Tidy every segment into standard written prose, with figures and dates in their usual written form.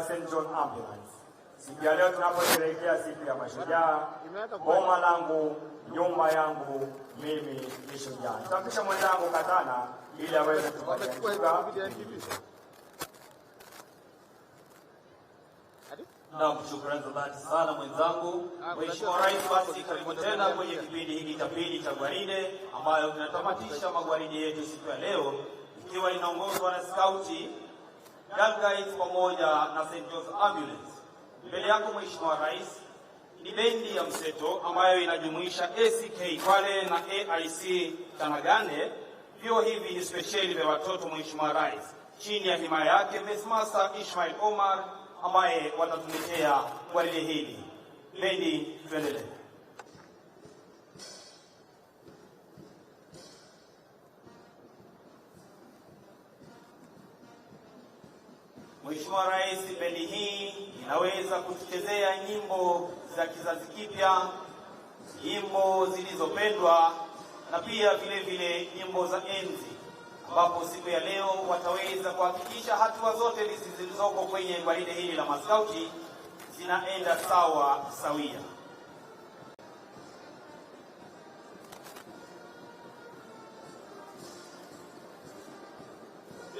St. John Ambulance. Siku ya leo tunaposherehekea siku ya Mashujaa, boma langu, nyumba yangu, mimi ni shujaa. Nitampisha mwenzangu Katana ili aweze kupatia kutuka. Na shukrani za dhati sana mwenzangu. Mheshimiwa Rais, basi karibu tena kwenye kipindi hiki cha pili cha gwaride ambayo tunatamatisha magwaride yetu siku ya leo ikiwa inaongozwa na skauti Guides pamoja na St. John's Ambulance. Mbele yako Mheshimiwa Rais ni bendi ya mseto ambayo inajumuisha ACK Kwale na AIC Tanagane. Vyo hivi ni speciali vya watoto Mheshimiwa Rais. Chini ya himaya yake Master Ismail Omar ambaye watatuletea gwaride hili. Bendi, tuendelee. Mheshimiwa Rais, bendi hii inaweza kutuchezea nyimbo za kizazi kipya, nyimbo zilizopendwa na pia vile vile nyimbo za enzi, ambapo siku ya leo wataweza kuhakikisha hatua zote zilizoko kwenye gwaride hili la maskauti zinaenda sawa sawia.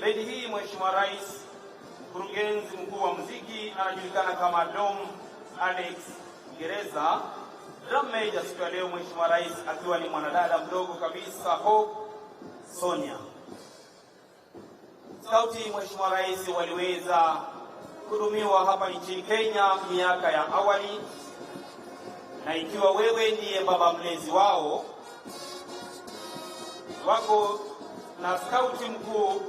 Bendi hii Mheshimiwa Rais, mkurugenzi mkuu wa muziki anajulikana kama Dom Alex Gereza. Drum major siku ya leo Mheshimiwa Rais akiwa ni mwanadada mdogo kabisa Hope Sonia. Skauti Mheshimiwa Rais waliweza kuhudumiwa hapa nchini Kenya miaka ya awali, na ikiwa wewe ndiye baba mlezi wao, wako na skauti mkuu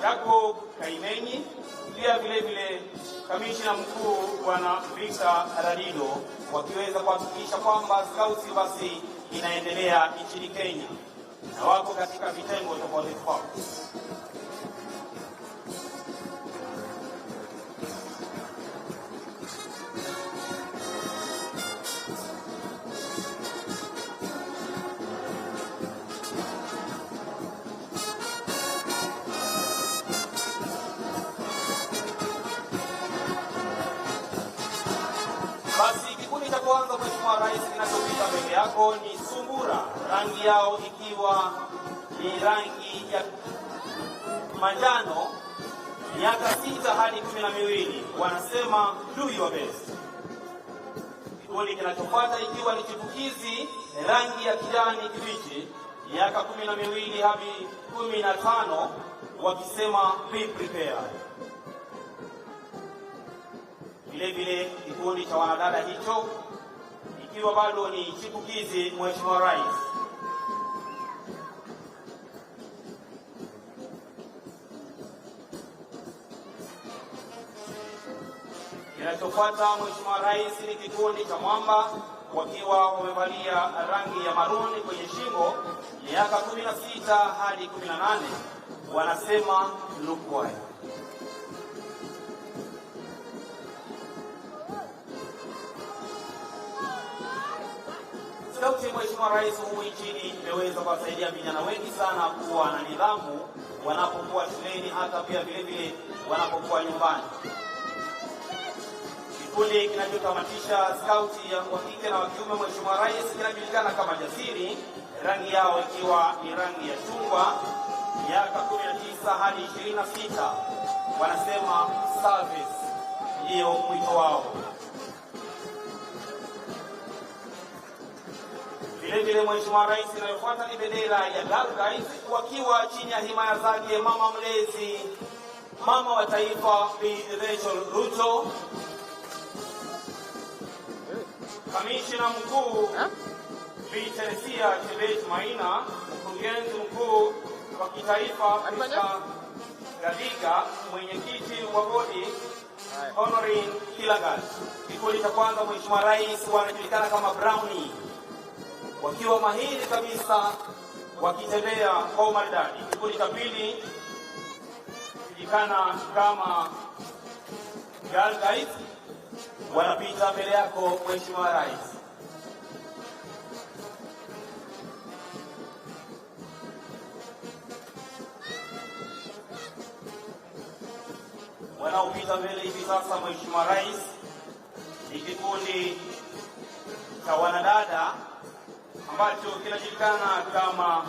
Jacob Kaimenyi, pia vile vile kamishna mkuu Bwana Victor Radido, wakiweza kuhakikisha kwamba skauti basi inaendelea nchini Kenya na wako katika vitengo tofauti tofauti. Basi kikundi cha kwanza Mheshimiwa Rais kinachopita mbele yako ni sungura, rangi yao ikiwa ni rangi ya manjano, miaka 6 hadi 12, wanasema do your best. Kikundi kinachofuata ikiwa ni chipukizi, rangi ya kijani kibichi, miaka 12 hadi 15, wakisema be prepared. Vile vile kikundi cha wanadada hicho ikiwa bado ni chipukizi Mheshimiwa Rais, kinachofuata Mheshimiwa Rais ni kikundi cha mwamba wakiwa wamevalia rangi ya maruni kwenye shingo, miaka 16 hadi 18, wanasema look wide. Skauti Mheshimiwa Rais humu nchini imeweza kuwasaidia vijana wengi sana kuwa na nidhamu wanapokuwa shuleni, hata pia vile vile wanapokuwa nyumbani. Kikundi kinachotamatisha skauti ya wa kike na wa kiume Mheshimiwa Rais kinajulikana kama Jasiri, rangi yao ikiwa ni rangi ya chungwa, miaka 19 hadi 26, wanasema service ndio mwito wao. Vile vile Mheshimiwa Rais, inayofuata ni bendera ya Guides wakiwa chini ya himaya zake mama mlezi, mama wa taifa Bi Rachel Ruto, kamishna mkuu Bi Teresia Chebet Maina, mkurugenzi mkuu wa kitaifa Mr. Gadiga, mwenyekiti wa bodi Honorin Kilagat. Kikundi cha kwanza Mheshimiwa Rais wanajulikana kama Brownie, wakiwa mahiri kabisa wakitembea kwa umaridadi. Kikundi cha pili kijikana kama Guides wanapita mbele yako Mheshimiwa Rais. wanaopita mbele hivi sasa, Mheshimiwa Rais, ni kikundi cha wanadada ambacho kinajulikana kama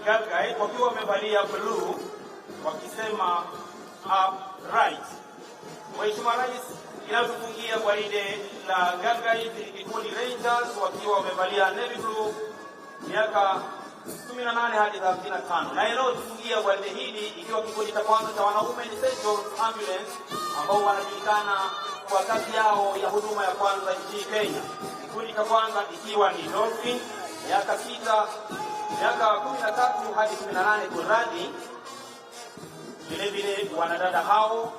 Galgai, wakiwa wamevalia blue wakisema upright. Mheshimiwa Rais, inayotufungia gwaride la Galgai ni kikundi Rangers wakiwa wamevalia navy blue, miaka 18 hadi 35, na inayotufungia gwaride hili ikiwa kikundi cha kwanza cha wanaume ni St. Ambulance ambao wanajulikana kwa kazi yao ya huduma ya kwanza nchini Kenya. Kikundi cha kwanza ikiwa ni Dolphin, miaka 13 hadi 18 kuradi. Vile wanadada hao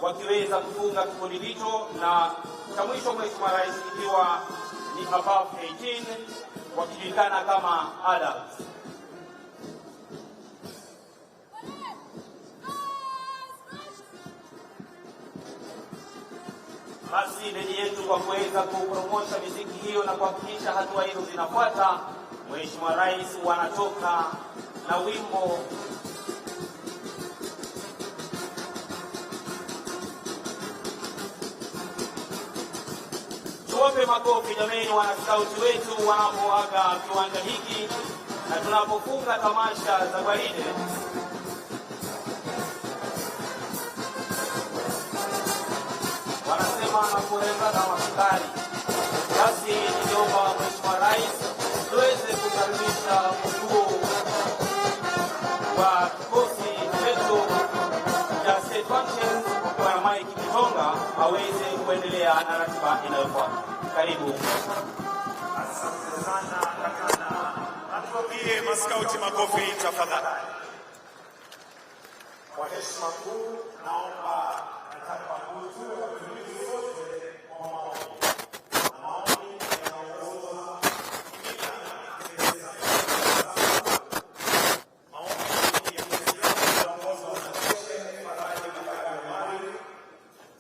wakiweza kufunga kikundi hicho, na cha mwisho Mheshimiwa Rais ikiwa ni above 18 wakijulikana kama adults. Basi ndani yetu kwa kuweza kupromosha muziki hiyo na kuhakikisha hatua hizo zinafuata, Mheshimiwa Rais wanatoka na wimbo tuwape makofi jameni wanaskauti wetu wanapoaga kiwanja hiki na tunapofunga tamasha za gwaride. Wanasema na kuremba na maskari. Basi niomba Mheshimiwa Rais tuweze kukaribisha mkuu wa kikosi chetu cha State Functions kwa Mike Kitonga aweze kuendelea na ratiba inayofuata. Karibu. Asante sana kakana. Natuambie maskauti makofi tafadhali. Kwa heshima kuu naomba nataka kutuwe watumizi wote kwa maombi. Maombi yanaongozwa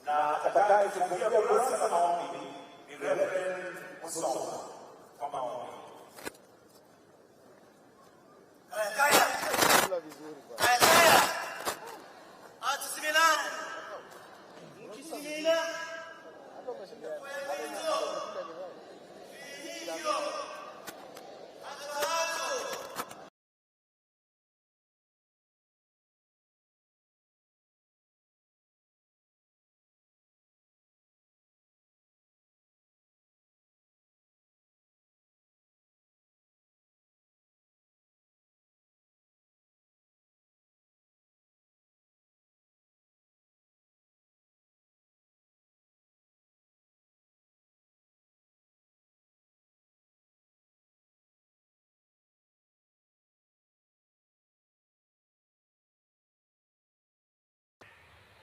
na atakaye kufungia kurasa za maombi ni Reverend Musoma kwa maombi.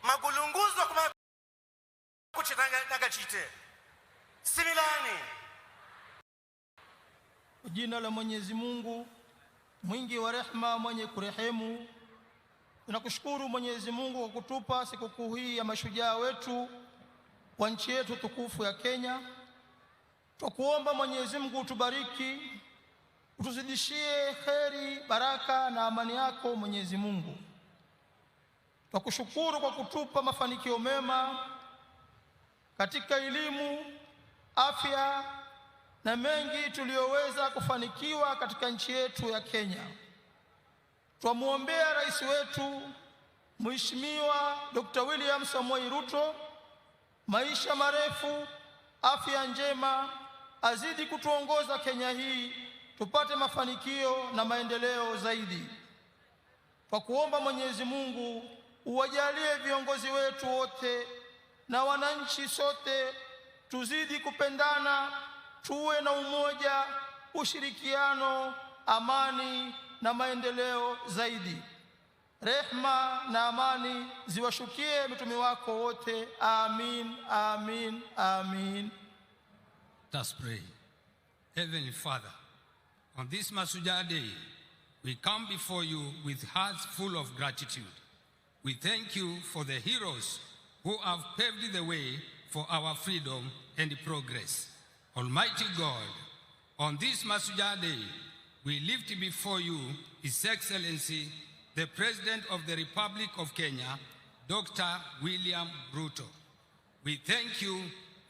magulunguzwa kuma kuchitanga chite similani. Jina la Mwenyezi Mungu mwingi wa rehema mwenye kurehemu. Tunakushukuru Mwenyezi Mungu kwa kutupa sikukuu hii ya mashujaa wetu wa nchi yetu tukufu ya Kenya. Tukuomba Mwenyezi Mungu utubariki, utuzidishie kheri, baraka na amani yako Mwenyezi Mungu. Tukushukuru kwa kutupa mafanikio mema katika elimu, afya na mengi tuliyoweza kufanikiwa katika nchi yetu ya Kenya. Twamuombea rais wetu Mheshimiwa Dr. William Samoei Ruto maisha marefu, afya njema, azidi kutuongoza Kenya hii tupate mafanikio na maendeleo zaidi. Kwa kuomba Mwenyezi Mungu uwajalie viongozi wetu wote na wananchi sote tuzidi kupendana, tuwe na umoja, ushirikiano, amani na maendeleo zaidi. Rehma na amani ziwashukie mitume wako wote. Amin, amin, amin. Let us pray. Heavenly Father, on this Mashujaa Day, we come before you with hearts full of gratitude. We thank you for the heroes who have paved the way for our freedom and progress. Almighty God, on this Mashujaa Day, we lift before you His Excellency, the President of the Republic of Kenya, Dr. William Ruto. We thank you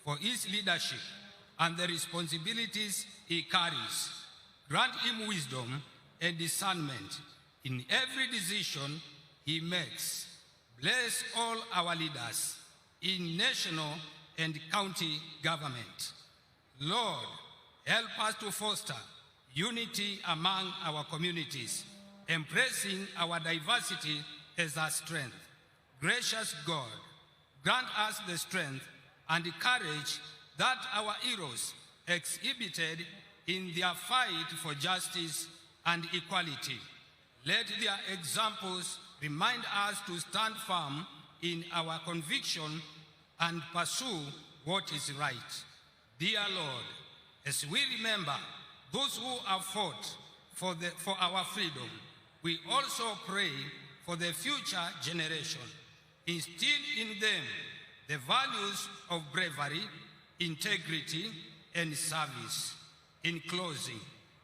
for his leadership and the responsibilities he carries. Grant him wisdom and discernment in every decision he makes. Bless all our leaders in national and county government. Lord, help us to foster unity among our communities, embracing our diversity as our strength. Gracious God, grant us the strength and the courage that our heroes exhibited in their fight for justice and equality. Let their examples remind us to stand firm in our conviction and pursue what is right. Dear Lord, as we remember those who have fought for our freedom, we also pray for the future generation. Instill in them the values of bravery, integrity, and service. In closing,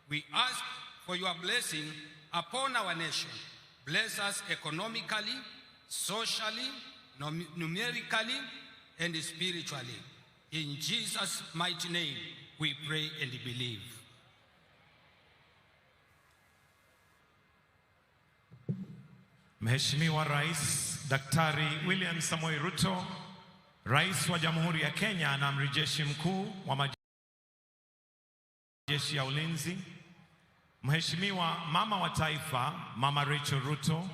we ask for your blessing upon our nation. Bless us economically, socially, numerically, and spiritually. In Jesus' mighty name, we pray and believe. Mheshimiwa Rais Daktari William Samoei Ruto, Rais wa Jamhuri ya Kenya na Amiri Jeshi Mkuu wa Majeshi ya Ulinzi, Mheshimiwa Mama wa Taifa, Mama Rachel Ruto,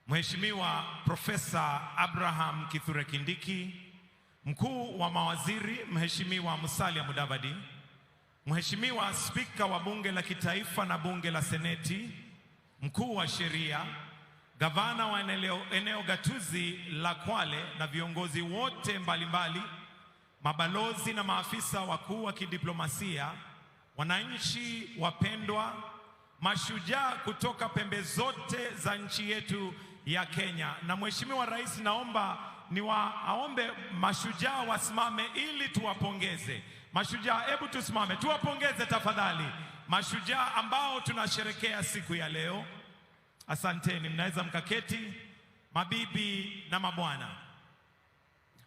Mheshimiwa Profesa Abraham Kithure Kindiki, Mkuu wa Mawaziri Mheshimiwa Musalia Mudavadi, Mheshimiwa Spika wa Bunge la Kitaifa na Bunge la Seneti, Mkuu wa Sheria, Gavana wa eneo gatuzi la Kwale na viongozi wote mbalimbali, mabalozi na maafisa wakuu wa kidiplomasia, wananchi wapendwa, mashujaa kutoka pembe zote za nchi yetu ya Kenya. Na Mheshimiwa Rais, naomba aombe mashujaa wasimame ili tuwapongeze. Mashujaa, hebu tusimame tuwapongeze tafadhali mashujaa ambao tunasherekea siku ya leo. Asanteni, mnaweza mkaketi mabibi na mabwana.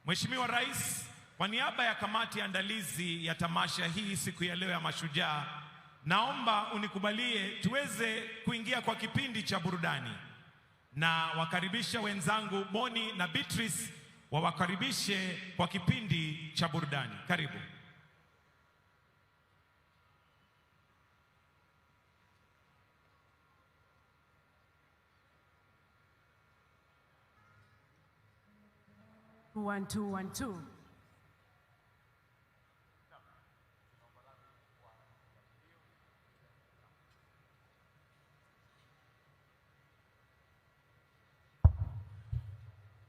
Mheshimiwa Rais, kwa niaba ya kamati andalizi ya tamasha hii siku ya leo ya mashujaa, naomba unikubalie tuweze kuingia kwa kipindi cha burudani, na wakaribisha wenzangu Boni na Beatrice wawakaribishe kwa kipindi cha burudani. Karibu. One, two, one, two.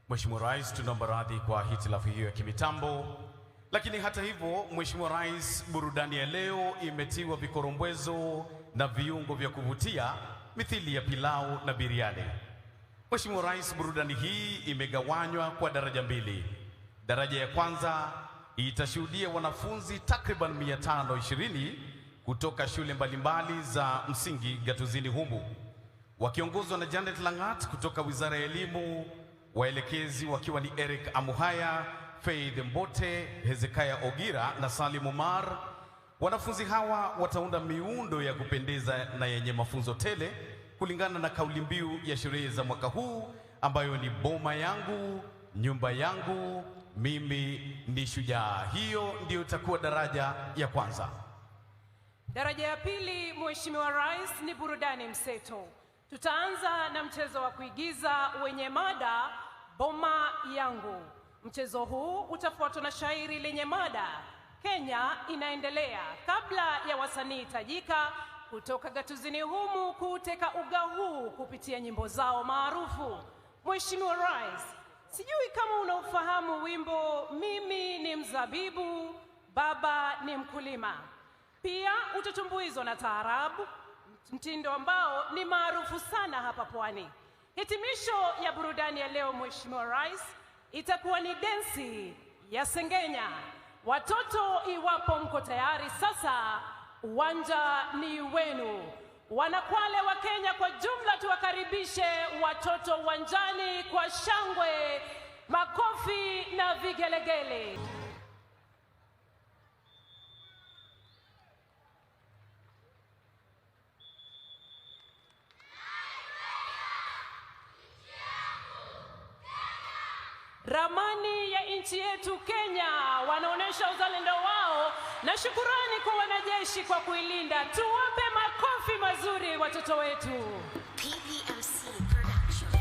Mheshimiwa Rais, tunaomba radhi kwa hitilafu hiyo ya kimitambo, lakini hata hivyo, Mheshimiwa Rais, burudani ya leo imetiwa vikorombwezo na viungo vya kuvutia mithili ya pilau na biriani. Mheshimiwa Rais, burudani hii imegawanywa kwa daraja mbili. Daraja ya kwanza itashuhudia wanafunzi takriban 520 kutoka shule mbalimbali za msingi gatuzini humu, wakiongozwa na Janet Langat kutoka Wizara ya Elimu, waelekezi wakiwa ni Eric Amuhaya, Faith Mbote, Hezekiah Ogira na Salim Umar. Wanafunzi hawa wataunda miundo ya kupendeza na yenye mafunzo tele kulingana na kauli mbiu ya sherehe za mwaka huu ambayo ni boma yangu, nyumba yangu, mimi ni shujaa. Hiyo ndio itakuwa daraja ya kwanza. Daraja ya pili, Mheshimiwa Rais, ni burudani mseto. Tutaanza na mchezo wa kuigiza wenye mada boma yangu. Mchezo huu utafuatwa na shairi lenye mada Kenya inaendelea, kabla ya wasanii tajika kutoka gatuzini humu kuteka uga huu kupitia nyimbo zao maarufu. Mheshimiwa Rais, sijui kama unaofahamu wimbo mimi ni mzabibu, baba ni mkulima. Pia utatumbuizwa na taarabu, mtindo ambao ni maarufu sana hapa Pwani. Hitimisho ya burudani ya leo, Mheshimiwa Rais, itakuwa ni densi ya Sengenya. Watoto, iwapo mko tayari sasa, uwanja ni wenu. Wanakwale wa Kenya kwa jumla, tuwakaribishe watoto uwanjani kwa shangwe Makofi na vigelegele. Ramani ya nchi yetu Kenya wanaonesha uzalendo wao na shukurani kwa wanajeshi kwa kuilinda. Tuwape makofi mazuri watoto wetu. PPMC Production.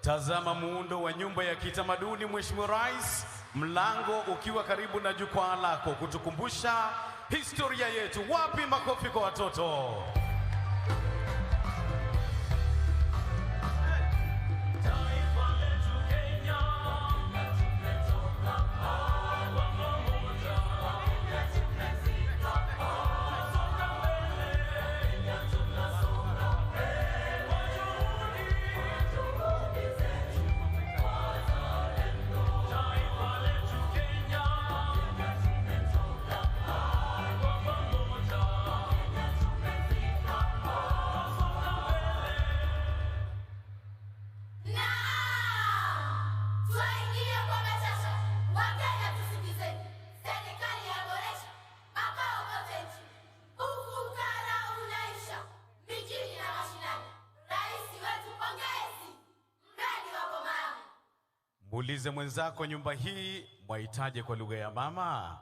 Tazama muundo wa nyumba ya kitamaduni, Mheshimiwa Rais, mlango ukiwa karibu na jukwaa lako kutukumbusha historia yetu. Wapi makofi kwa watoto? Muulize mwenzako, nyumba hii mwahitaji kwa lugha ya mama?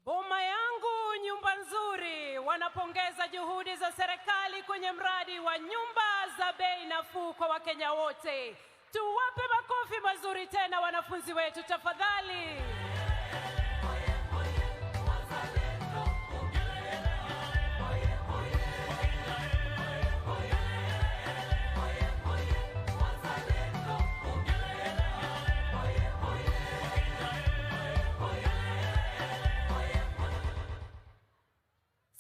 Boma yangu nyumba nzuri wanapongeza juhudi za serikali kwenye mradi wa nyumba za bei nafuu kwa Wakenya wote. Tuwape makofi mazuri tena wanafunzi wetu tafadhali.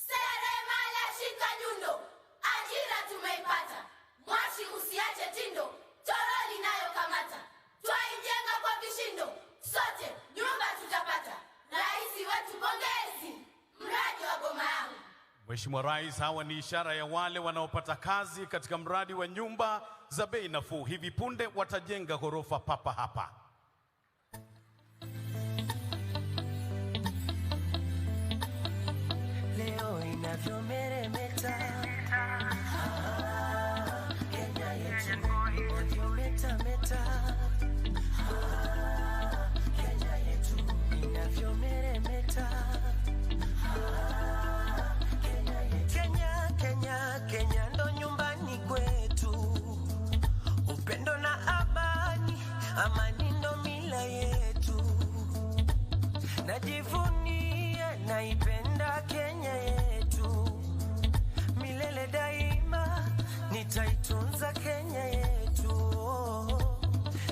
Seremala shika nyundo, Mheshimiwa Rais, hawa ni ishara ya wale wanaopata kazi katika mradi wa nyumba za bei nafuu. Hivi punde watajenga ghorofa papa hapa. Leo inavyomeremeta, Kenya yetu inavyometameta, Kenya yetu inavyomeremeta, Kenya ndo nyumbani kwetu, upendo na amani, amani ndo mila yetu, najivunia naipenda Kenya yetu, milele daima nitaitunza Kenya yetu,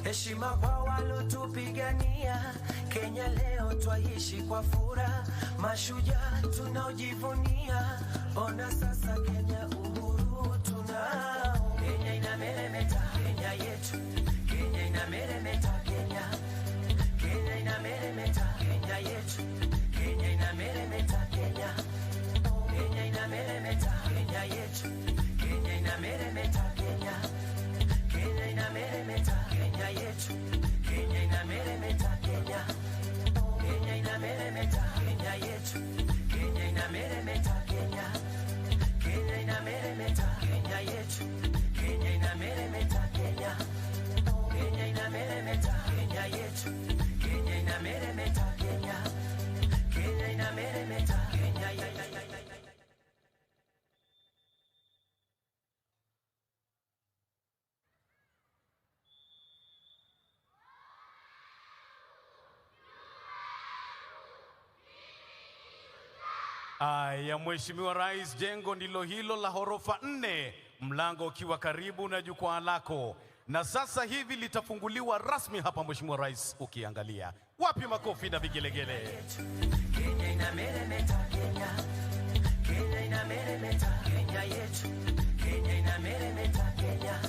heshima kwa walotupigania Kenya, leo twaishi kwa furaha, mashujaa tunaojivunia, ona sasa Kenya uhuru tunao, Kenya inameremeta, Kenya yetu, Kenya inameremeta, Kenya inameremeta, Kenya yetu, Kenya inameremeta, Kenya inameremeta, Kenya yetu, Kenya inameremeta, Kenya inameremeta, Kenya yetu, Kenya inameremeta, Kenya inameremeta, Kenya yetu, Kenya inameremeta, Kenya inameremeta, Kenya yetu, Kenya inameremeta, Kenya inameremeta, Kenya yetu, Kenya inameremeta, Kenya inameremeta, Kenya. Ya Mheshimiwa Rais, jengo ndilo hilo la ghorofa 4, mlango ukiwa karibu na jukwaa lako, na sasa hivi litafunguliwa rasmi hapa Mheshimiwa Rais. Ukiangalia wapi makofi na vigelegele. Kenya inameremeta, Kenya inameremeta, Kenya yetu, Kenya inameremeta, Kenya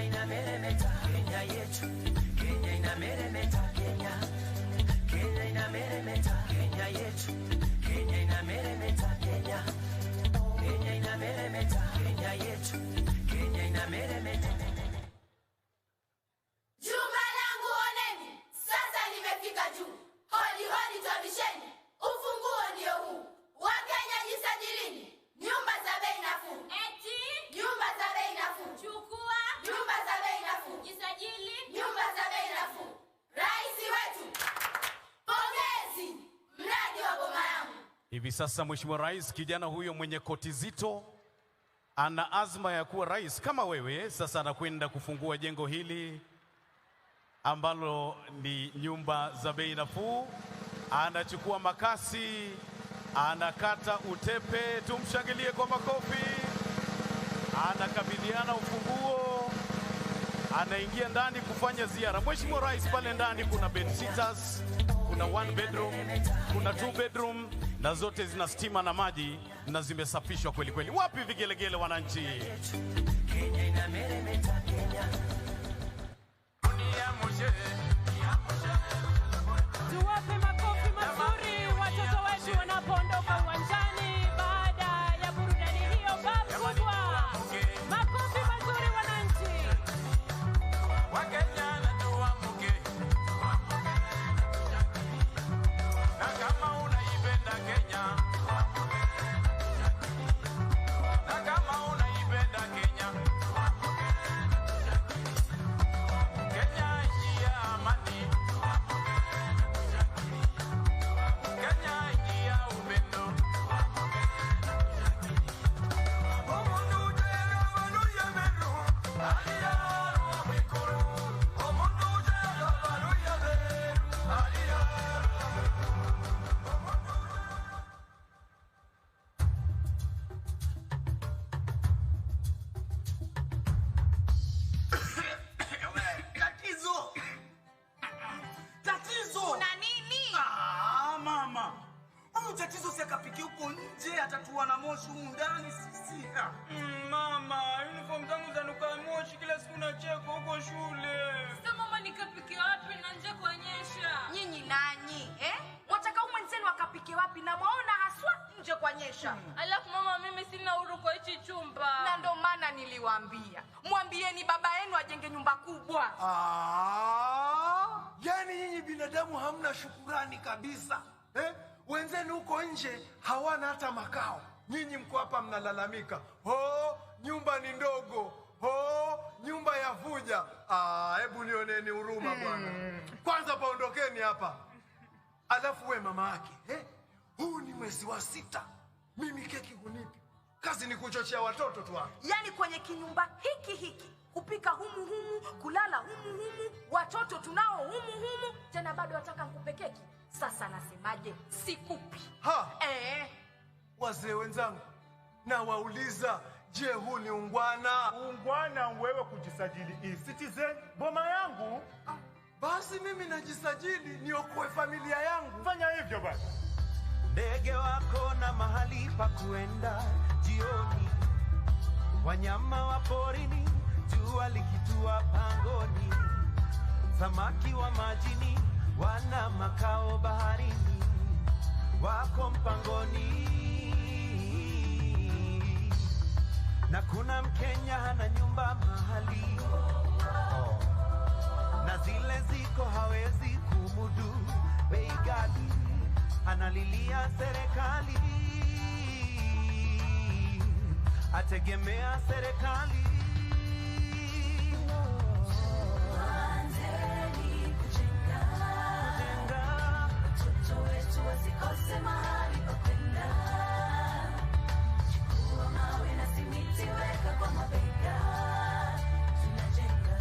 inameremeta, Kenya yetu, Kenya inameremeta, Kenya inameremeta, Kenya yetu, Kenya inameremeta, Kenya inameremeta, Kenya yetu, Kenya inameremeta. Jumba langu oneni, sasa limefika juu. Hodi hodi twabisheni, ufunguo ndio huu. Wakenya jisajilini, nyumba za bei nafuu. Eti nyumba za bei nafuu. Chukua nyumba za bei nafuu. Jisajili nyumba za bei nafuu. Rais wetu, pongezi, mradi wa boma yangu. Hivi sasa Mheshimiwa Rais, kijana huyo mwenye koti zito ana azma ya kuwa rais kama wewe. Sasa anakwenda kufungua jengo hili ambalo ni nyumba za bei nafuu. Anachukua makasi, anakata utepe, tumshangilie kwa makofi. Anakabidhiana ufunguo, anaingia ndani kufanya ziara. Mheshimiwa Rais, pale ndani kuna bedsitters, kuna 1 bedroom, kuna 2 bedroom, na zote zina stima na maji na zimesafishwa kweli kweli. Wapi vigelegele wananchi? Kenya inameremeta, Kenya. Tuwape makofi mazuri watoto wetu wanapoondoka uwanjani baada ya burudani hiyo kubwa. Makofi mazuri wananchi. Wakenya na tuamke. Na kama unaipenda Kenya, na kama unaipenda Kenya, Kenya nchi ya amani, Kenya nchi ya upendo. Tatizo! Una nini? Mama. Huyu tatizo si akapiki huko nje, atatuwa na moshi humu ndani sisi. Mama, uniform zangu zanuka moshi kila siku nacheka huko shule. Sasa mama nikapike wapi na nje kuonyesha? Nyinyi nani? Wataka umwenzenu akapike wapi na mwaona haswa nje kuonyesha? niliwaambia, mwambieni baba yenu ajenge nyumba kubwa. Yani nyinyi binadamu hamna shukurani kabisa. Wenzenu huko nje hawana hata makao. Nyinyi mko hapa mnalalamika, nyumba ni ndogo, nyumba ya vuja. Hebu nioneni huruma bwana. Kwanza paondokeni hapa. Alafu we mama yake, huu ni mwezi wa 6. Mimi keki hunipi. Kazi ni kuchochea watoto tu hapa. Yani kwenye kinyumba hiki kupika humu, kulala humu, watoto tunao humu, tena bado wataka nikupe keki. Sasa nasemaje? Sikupi. Wazee wenzangu, na wauliza, je, huu ni ungwana? Ungwana wewe kujisajili e-Citizen boma yangu? Basi mimi najisajili niokoe familia yangu. Fanya hivyo basi. Ndege wako na mahali pa kuenda jioni, wanyama wa porini jua likitua pangoni, samaki wa majini wana makao baharini, wako mpangoni. Na kuna Mkenya hana nyumba mahali, na zile ziko hawezi kumudu bei ghali, analilia serikali, ategemea serikali. Anzeni kujenga, watoto wetu wasikose mahali pa kwenda. Chukua mawe na simiti, weka kwa mabega. Tunajenga.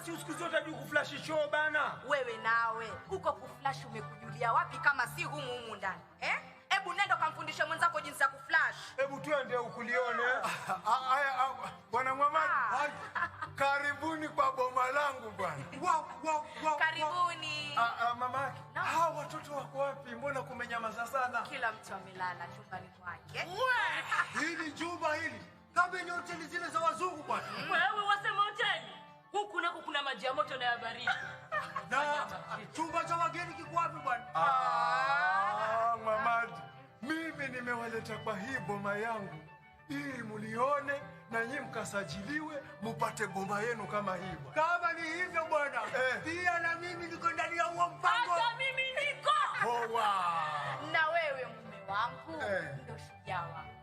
Si usiku zote juu kuflash show bana. Wewe nawe huko kuflash umekujulia wapi kama si humu ndani? Hebu nenda kamfundishe mwenzako jinsi ya kuflash. Hebu twende ukulione. Bwana Mwamadi, karibuni kwa boma langu bwana. Karibuni. Mamaki, hawa watoto wako wapi? Mbona kumenyamaza sana? Kila mtu amelala chumbani kwake. Hili jumba hili kama ni hoteli zile za wazungu bwana. Wewe wasema hoteli? Huku nako kuna maji ya moto na ya baridi. Na chumba cha wageni kiko wapi bwana? Mamadi, mimi nimewaleta kwa hii boma yangu ili mulione na nyinyi mkasajiliwe mupate boma yenu kama hii bwana. Kama ni hivyo bwana, pia na mimi niko ndani ya huo mpango. Hata mimi niko. Na wewe mume wangu ndio shujaa wangu.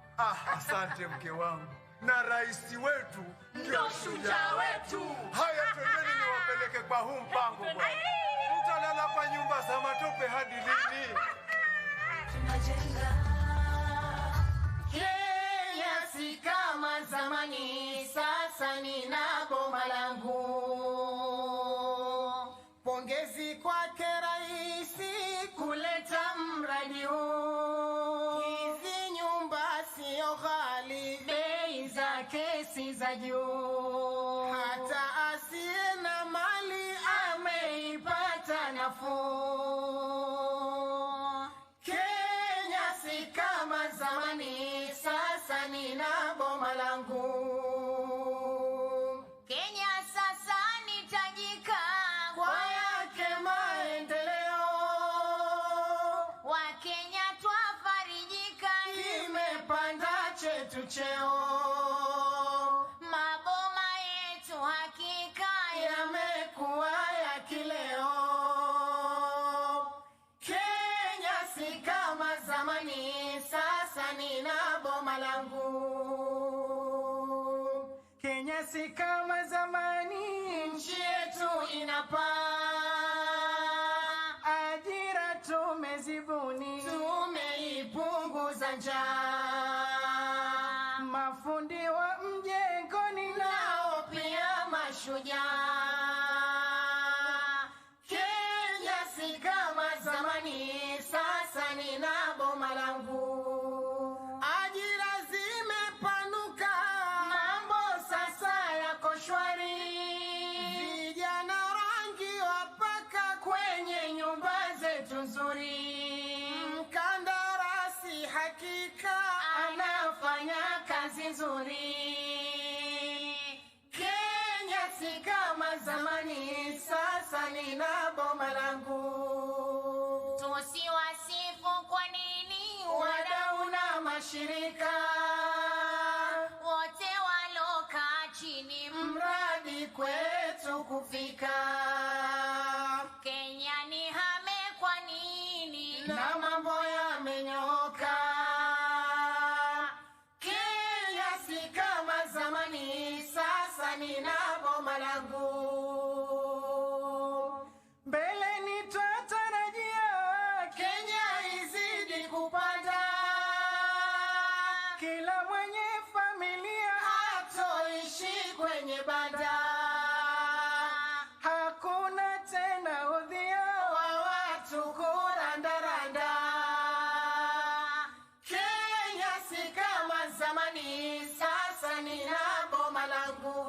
Asante mke wangu. Na rais wetu ndio shujaa wetu. Haya, twendeni niwapeleke kwa huu mpango bwana. Mtalala kwa nyumba za matope hadi lini? Tunajenga. Kenya si kama zamani, sasa nina boma langu. Pongezi kwake rais kuleta mradi huu. Hizi nyumba sio ghali, bei zake si za juu. Hata asiye na mali ameipata nafuu. Kenya si kama zamani, sasa nina boma langu. Kenya sasa ni tajika kwa yake maendeleo. Wakenya twafarijika, kimepanda chetu cheo. Maboma yetu hakika yamekuwa ya kileo. Kenya si kama zamani, sasa nina boma langu. Kenya si kama zamani, nchi yetu inapaa. Ajira tumezibuni, tumeipunguza njaa. Mafundi wa mjengoni nao pia mashujaa. Kenya si kama zamani, sasa nina boma langu. Ajira zimepanuka, mambo sasa yako shwari. vizuri. Kenya si kama zamani, sasa nina boma langu. Tusiwasifu kwa nini Wadau na mashirika wote walokaa chini, mradi kwetu kufika. Kenya ni hame kwa nini? Na mambo yamenyoka. Kenya si kama zamani, sasa nina boma langu. Mbele nitatarajia Kenya izidi kupanda. Kila mwenye familia hatoishi kwenye banda. Hakuna tena udhia wa watu kurandaranda. Kenya si kama zamani, sasa nina boma langu.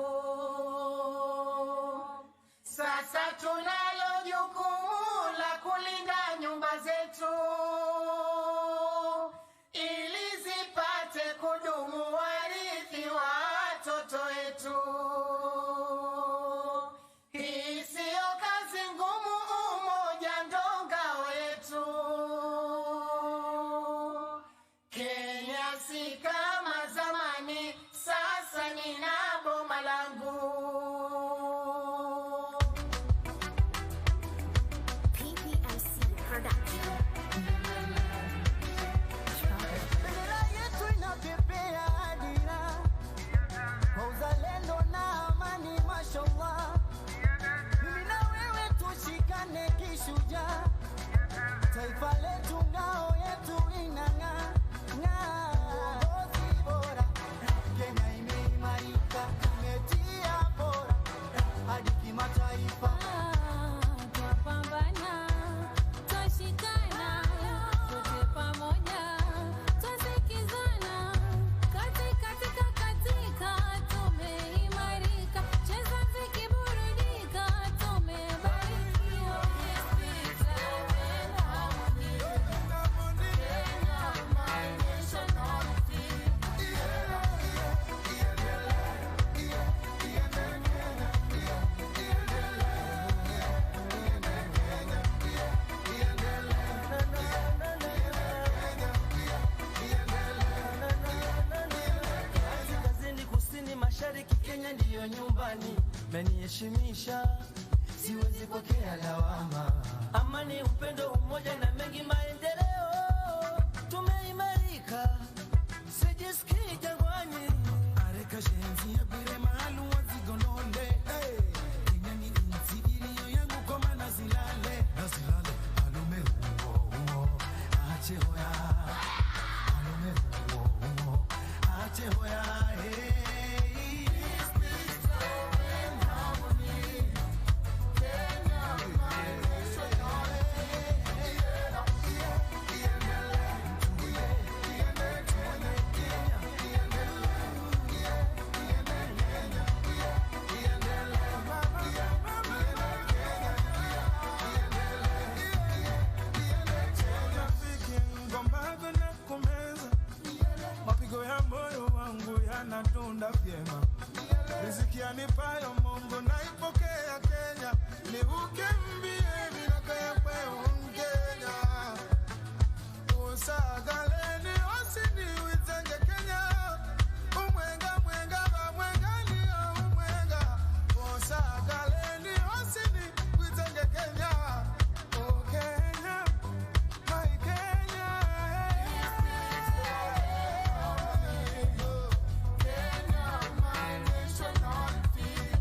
Sasa tunalo jukumu la kulinda nyumba zetu ili zipate kudumu warithi wa watoto wetu. Hii siyo kazi ngumu, umoja ndo ngao yetu. Kenya si kama zamani, sasa nina boma langu. Bendera yetu inapepea dira kwa uzalendo na amani, mashallah. Mimi na wewe tushikane kishujaa, taifa letu ngao yetu inang'aa. Uongozi bora, Kenya imeimarika, imetia bora hadi kimataifa. Twapambana, twashikana, sote pamoja, twasikizana. Katika tumeimarika, cheza mziki burudika, tumebarikiwa. Peace, love and harmony. Kenya, my national team. Kaskazini, kusini, mashariki, Kenya ndiyo nyumbani. Meniheshimisha, siwezi pokea lawama. Amani, upendo, umoja na mengi maendeleo, tumeimarika, sijisikii jangwani. Areka shenzi ya bire maalu wazigononde. Kenya ni nchi iliyo yangu kwa maana zilale. Alume huo, ache hoya. Alume huo, ache hoya. Mapigo ya moyo wangu yanadunda vyema. Riziki anipayo Mungu naipokea Kenya. Niukimbie milaka ya kweo Mkenya. Usagaleni osini witenge Kenya. Umwenga ba mwengani ya umwenga. Usagaleni osini witenge Kenya. Oh Kenya, my Kenya. Kenya, my national team.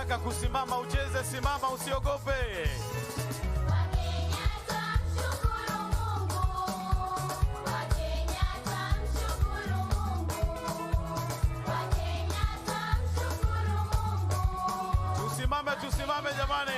Ukitaka kusimama ucheze, simama, usiogope. Tusimame jamani.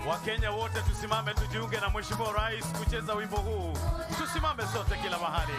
Wakenya wote tusimame, tujiunge na Mheshimiwa Rais kucheza wimbo huu. Tusimame sote kila mahali.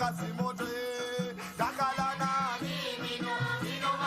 Kasi moto, dakala na, mino,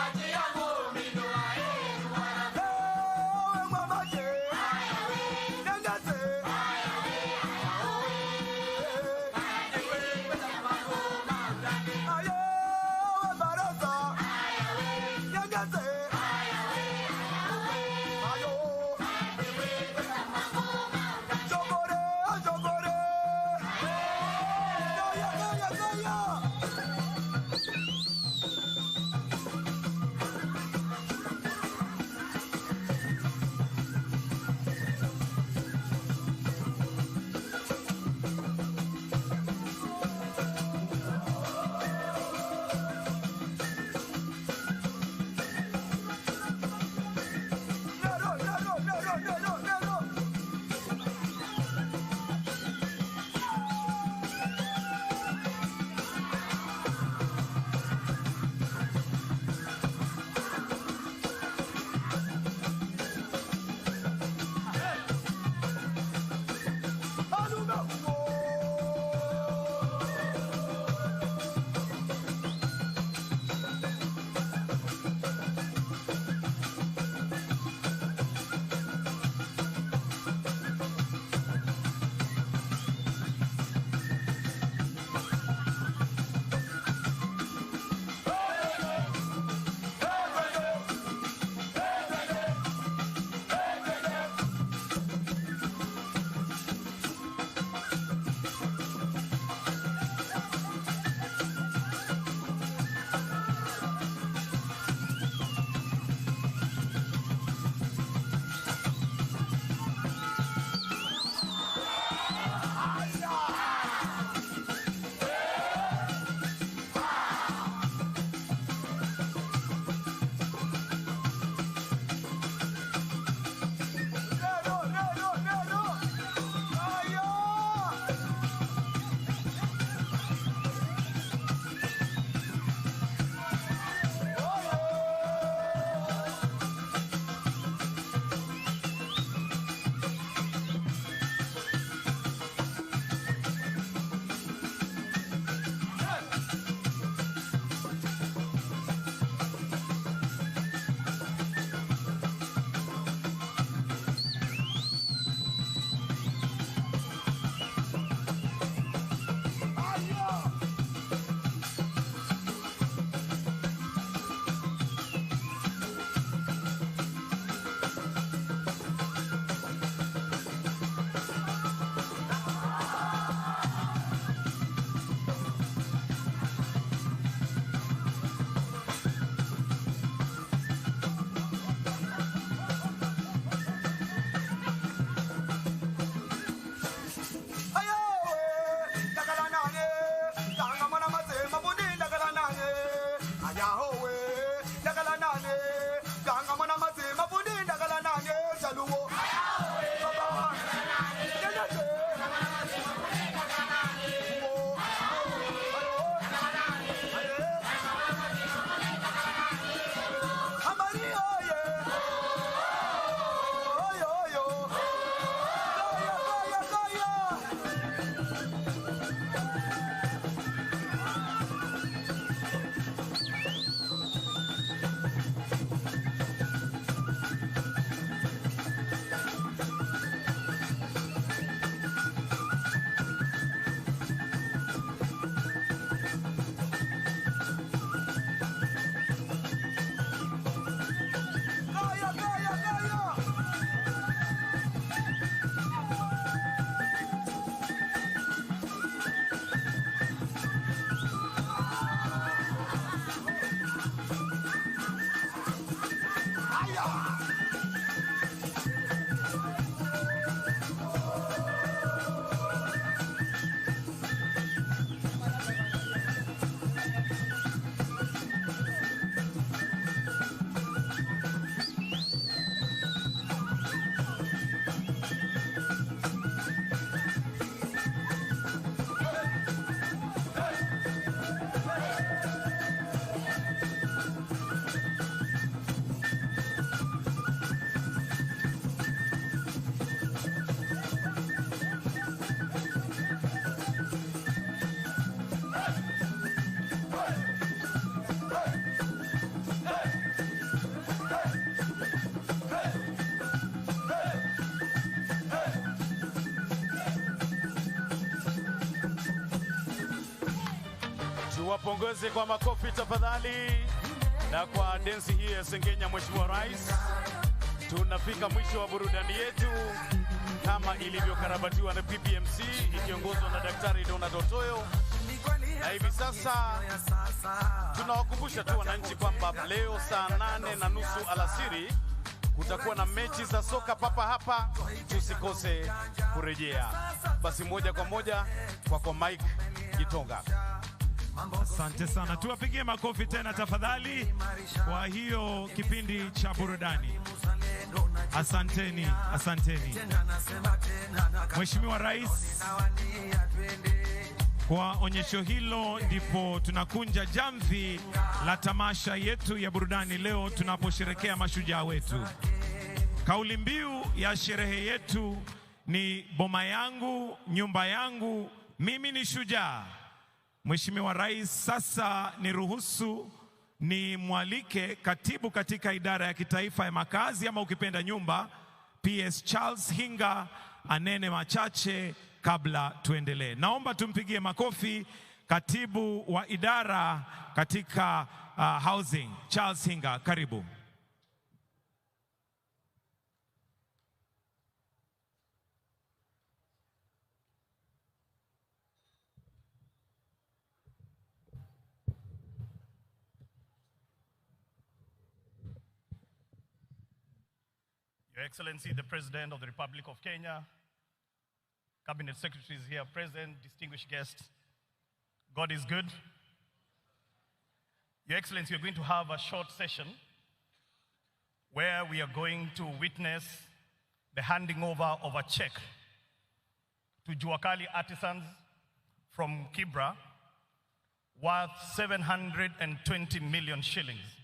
Tuwapongeze kwa makofi tafadhali. Na kwa densi hii ya Sengenya, Mheshimiwa Rais, tunafika mwisho wa burudani yetu kama ilivyokarabatiwa na PPMC ikiongozwa na Daktari Donald Otoyo. Na hivi sasa tunawakumbusha tu wananchi kwamba leo saa 8:30 alasiri kutakuwa na mechi za soka papa hapa, tusikose kurejea. Basi moja kwa moja kwa Mike Gitonga. Asante sana, tuwapigie makofi tena tafadhali kwa hiyo kipindi cha burudani. Asanteni, asanteni. Mheshimiwa Rais, kwa onyesho hilo ndipo tunakunja jamvi la tamasha yetu ya burudani leo tunaposherekea mashujaa wetu. Kauli mbiu ya sherehe yetu ni boma yangu, nyumba yangu, mimi ni shujaa. Mheshimiwa Rais, sasa niruhusu ni mwalike katibu katika idara ya kitaifa ya makazi ama ukipenda nyumba, PS Charles Hinga, anene machache kabla tuendelee. Naomba tumpigie makofi katibu wa idara katika housing, Charles Hinga, karibu. Your Excellency, the President of the Republic of Kenya, Cabinet Secretaries here present, distinguished guests, God is good. Your Excellency, we're going to have a short session where we are going to witness the handing over of a check to Juakali artisans from Kibra worth 720 million shillings.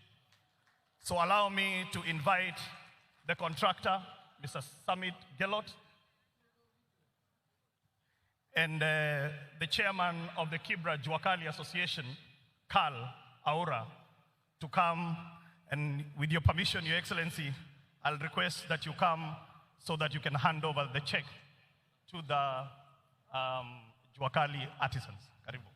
So allow me to invite the contractor, Mr. Samit Gelot, and the chairman of the Kibra Juakali Association, Karl Aura, to come. And with your permission, Your Excellency, I'll request that you come so that you can hand over the check to the Juakali artisans. Karibu.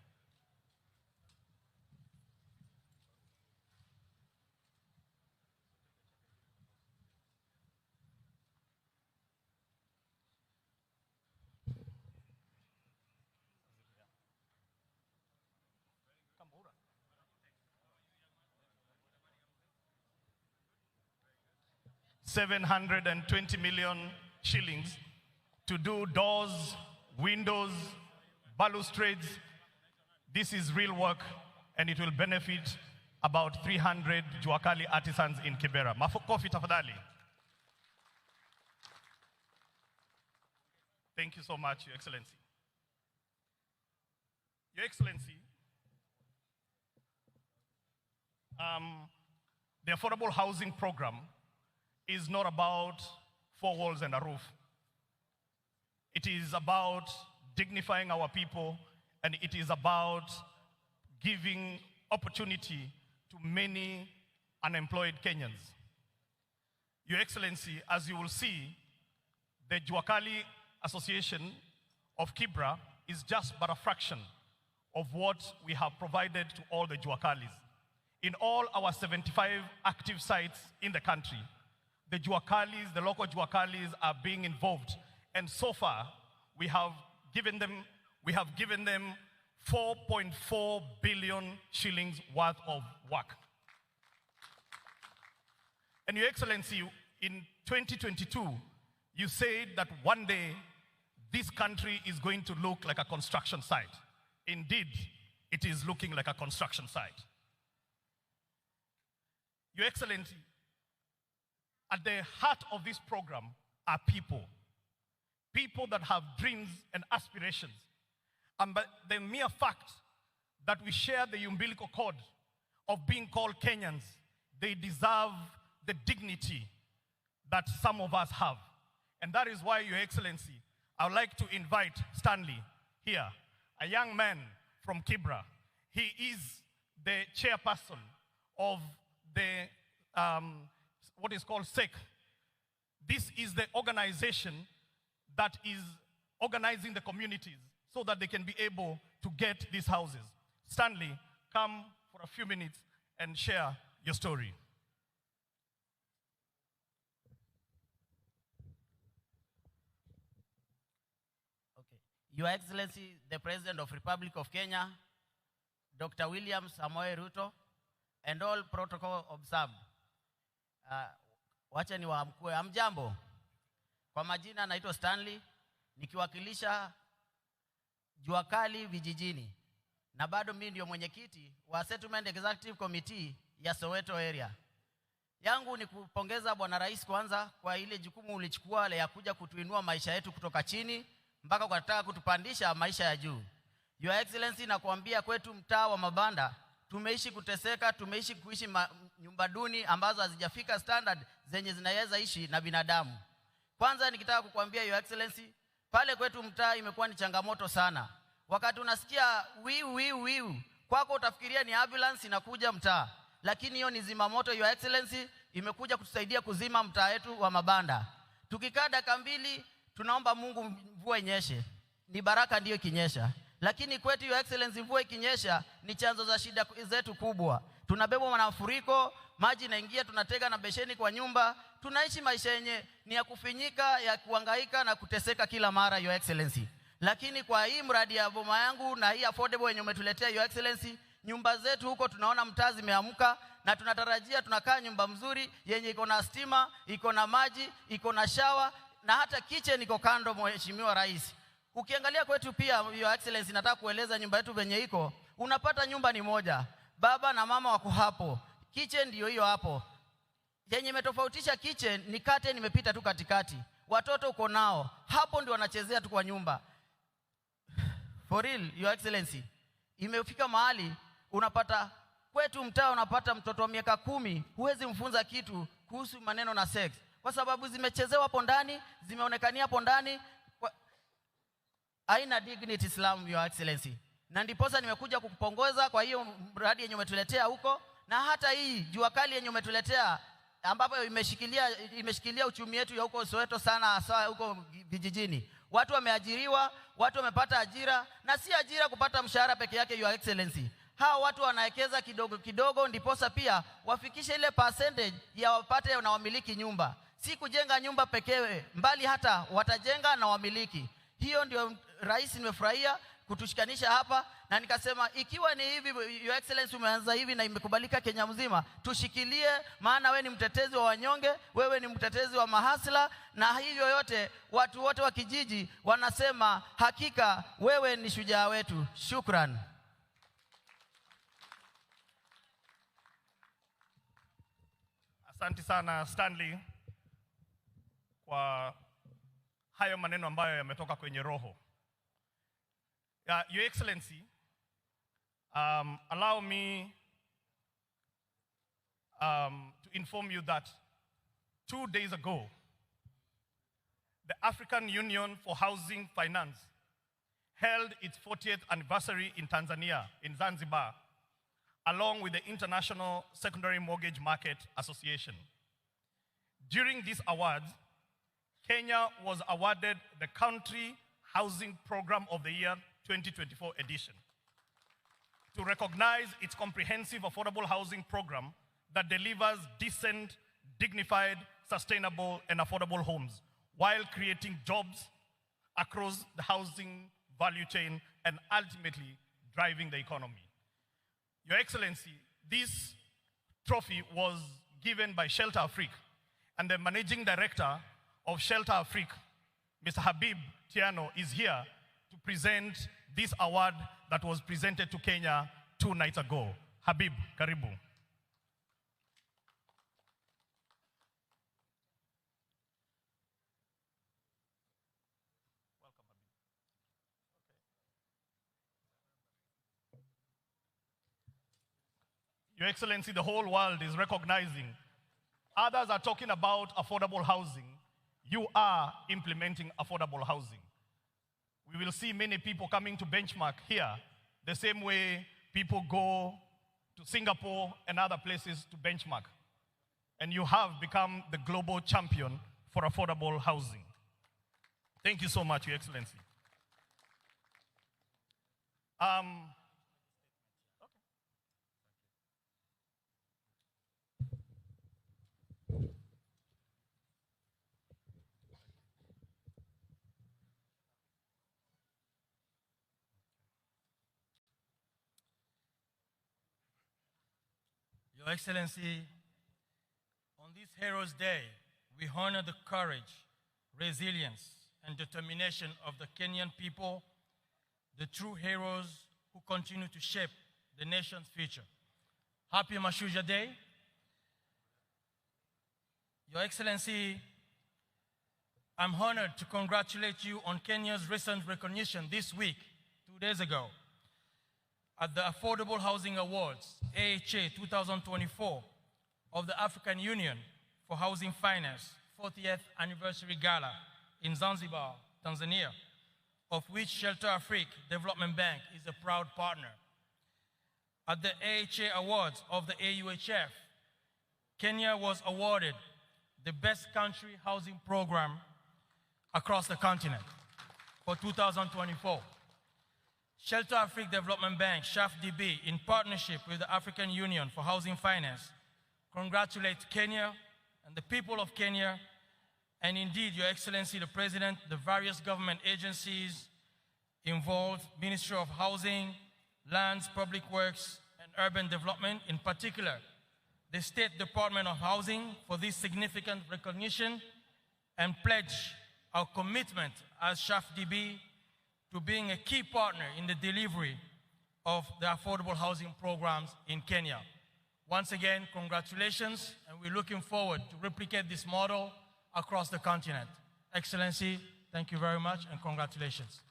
$720 million shillings to do doors, windows, balustrades. This is real work, and it will benefit about 300 Juakali artisans in Kibera. Makofi tafadhali. Thank you so much, Your Excellency. Your Excellency, the affordable housing program is not about 4 walls and a roof. It is about dignifying our people, and it is about giving opportunity to many unemployed Kenyans. Your Excellency, as you will see, the Juakali Association of Kibra is just but a fraction of what we have provided to all the Juakalis. In all our 75 active sites in the country, the Juakalis, the local Juakalis are being involved. And so far, we have given them 4.4 billion shillings worth of work. And Your Excellency, in 2022, you said that one day this country is going to look like a construction site. Indeed, it is looking like a construction site. Your Excellency, at the heart of this program are people. People that have dreams and aspirations. And by the mere fact that we share the umbilical cord of being called Kenyans, they deserve the dignity that some of us have. And that is why, Your Excellency, I would like to invite Stanley here, a young man from Kibra. He is the chairperson of the what is called SEC. This is the organization that is organizing the communities so that they can be able to get these houses. Stanley, come for a few minutes and share your story. Your Excellency, the President of Republic of Kenya, Dr. William Samoei Ruto, and all protocol observed. Wacha ni waamkue. Amjambo. Kwa majina naitwa Stanley, nikiwakilisha Jua Kali vijijini. Na bado mimi ndio mwenyekiti wa Settlement Executive Committee ya Soweto area. Yangu ni kupongeza Bwana Rais kwanza kwa ile jukumu ulichukua ya kuja kutuinua maisha yetu kutoka chini mpaka kutaka kutupandisha maisha ya juu. Your Excellency, nakuambia kwetu mtaa wa mabanda tumeishi kuteseka, tumeishi kuishi nyumba duni ambazo hazijafika standard zenye zinaweza ishi na binadamu. Kwanza nikitaka kukuambia Your Excellency, pale kwetu mtaa imekuwa ni changamoto sana. Wakati unasikia wiu kwako utafikiria ni ambulance inakuja mtaa, lakini hiyo ni zimamoto. Your Excellency, imekuja kutusaidia kuzima mtaa wetu wa mabanda. Tukikaa dakika 2 tunaomba Mungu mvua inyeshe, ni baraka ndiyo kinyesha. Lakini kwetu Your Excellency, mvua ikinyesha ni chanzo za shida zetu kubwa. Tunabebwa na mafuriko, maji inaingia, tunatega na besheni kwa nyumba. Tunaishi maisha yenye ni ya kufinyika, ya kuhangaika na kuteseka kila mara Your Excellency. Lakini kwa hii mradi ya boma yangu na hii affordable yenye umetuletea Your Excellency, nyumba zetu huko tunaona mtaa zimeamka na tunatarajia tunakaa nyumba mzuri yenye iko na stima, iko na maji, iko na shower na hata kitchen iko kando. Mheshimiwa Rais, ukiangalia kwetu pia Your Excellency, nataka kueleza nyumba yetu venye iko. Unapata nyumba ni moja, baba na mama wako hapo, kitchen ndio hiyo hapo. Yenye imetofautisha kitchen ni curtain imepita tu katikati. Watoto uko nao, hapo ndio wanachezea tu kwa nyumba. For real Your Excellency, imefika mahali unapata kwetu mtaa unapata mtoto wa miaka 10 huwezi mfunza kitu kuhusu maneno na sex kwa sababu zimechezewa hapo ndani, zimeonekania hapo ndani. Haina dignity Islam Your Excellency. Na ndiposa nimekuja kukupongeza kwa hiyo mradi yenye umetuletea huko, na hata hii Jua Kali yenye umetuletea ambapo imeshikilia uchumi wetu ya huko Soweto sana, hasa huko vijijini. Watu wameajiriwa, watu wamepata ajira, na si ajira kupata mshahara peke yake Your Excellency. Hao watu wanawekeza kidogo kidogo ndiposa pia wafikishe ile percentage ya wapate na wamiliki nyumba. Si kujenga nyumba pekee, mbali hata watajenga na wamiliki. Hiyo ndio Rais nimefurahia kutushikanisha hapa, na nikasema ikiwa ni hivi Your Excellency umeanza hivi na imekubalika Kenya mzima, tushikilie, maana wewe ni mtetezi wa wanyonge, wewe ni mtetezi wa mahasla, na hivyo yote watu wote wa kijiji wanasema hakika wewe ni shujaa wetu. Shukran. Asante sana Stanley kwa hayo maneno ambayo yametoka kwenye roho. Your Excellency, allow me to inform you that 2 days ago, the African Union for Housing Finance held its 40th anniversary in Tanzania, in Zanzibar, along with the International Secondary Mortgage Market Association. During these awards, Kenya was awarded the Country Housing Program of the Year 2024 edition to recognize its comprehensive affordable housing program that delivers decent, dignified, sustainable, and affordable homes while creating jobs across the housing value chain and ultimately driving the economy. Your Excellency, this trophy was given by Shelter Afrique, and the Managing Director of Shelter Afrique, Mr. Habib Tiano, is here to present this award that was presented to Kenya 2 nights ago. Habib, karibu. Your Excellency, the whole world is recognizing. Others are talking about affordable housing. You are implementing affordable housing. We will see many people coming to benchmark here, the same way people go to Singapore and other places to benchmark. And you have become the global champion for affordable housing. Thank you so much, Your Excellency. Your Excellency, on this Heroes' Day, we honor the courage, resilience, and determination of the Kenyan people, the true heroes who continue to shape the nation's future. Happy Mashujaa Day. Your Excellency, I'm honored to congratulate you on Kenya's recent recognition this week, 2 days ago, at the Affordable Housing Awards, AHA 2024, of the African Union for Housing Finance 40th Anniversary Gala in Zanzibar, Tanzania, of which Shelter Afrique Development Bank is a proud partner. At the AHA Awards of the AUHF, Kenya was awarded the Best Country Housing Program across the continent for 2024. Shelter Afrique Development Bank, SHAFDB, in partnership with the African Union for Housing Finance, congratulates Kenya and the people of Kenya, and indeed, Your Excellency, the President, the various government agencies involved, Ministry of Housing, Lands, Public Works, and Urban Development, in particular, the State Department of Housing, for this significant recognition, and pledge our commitment as SHAFDB to being a key partner in the delivery of the affordable housing programs in Kenya. Once again, congratulations, and we're looking forward to replicate this model across the continent. Excellency, thank you very much, and congratulations.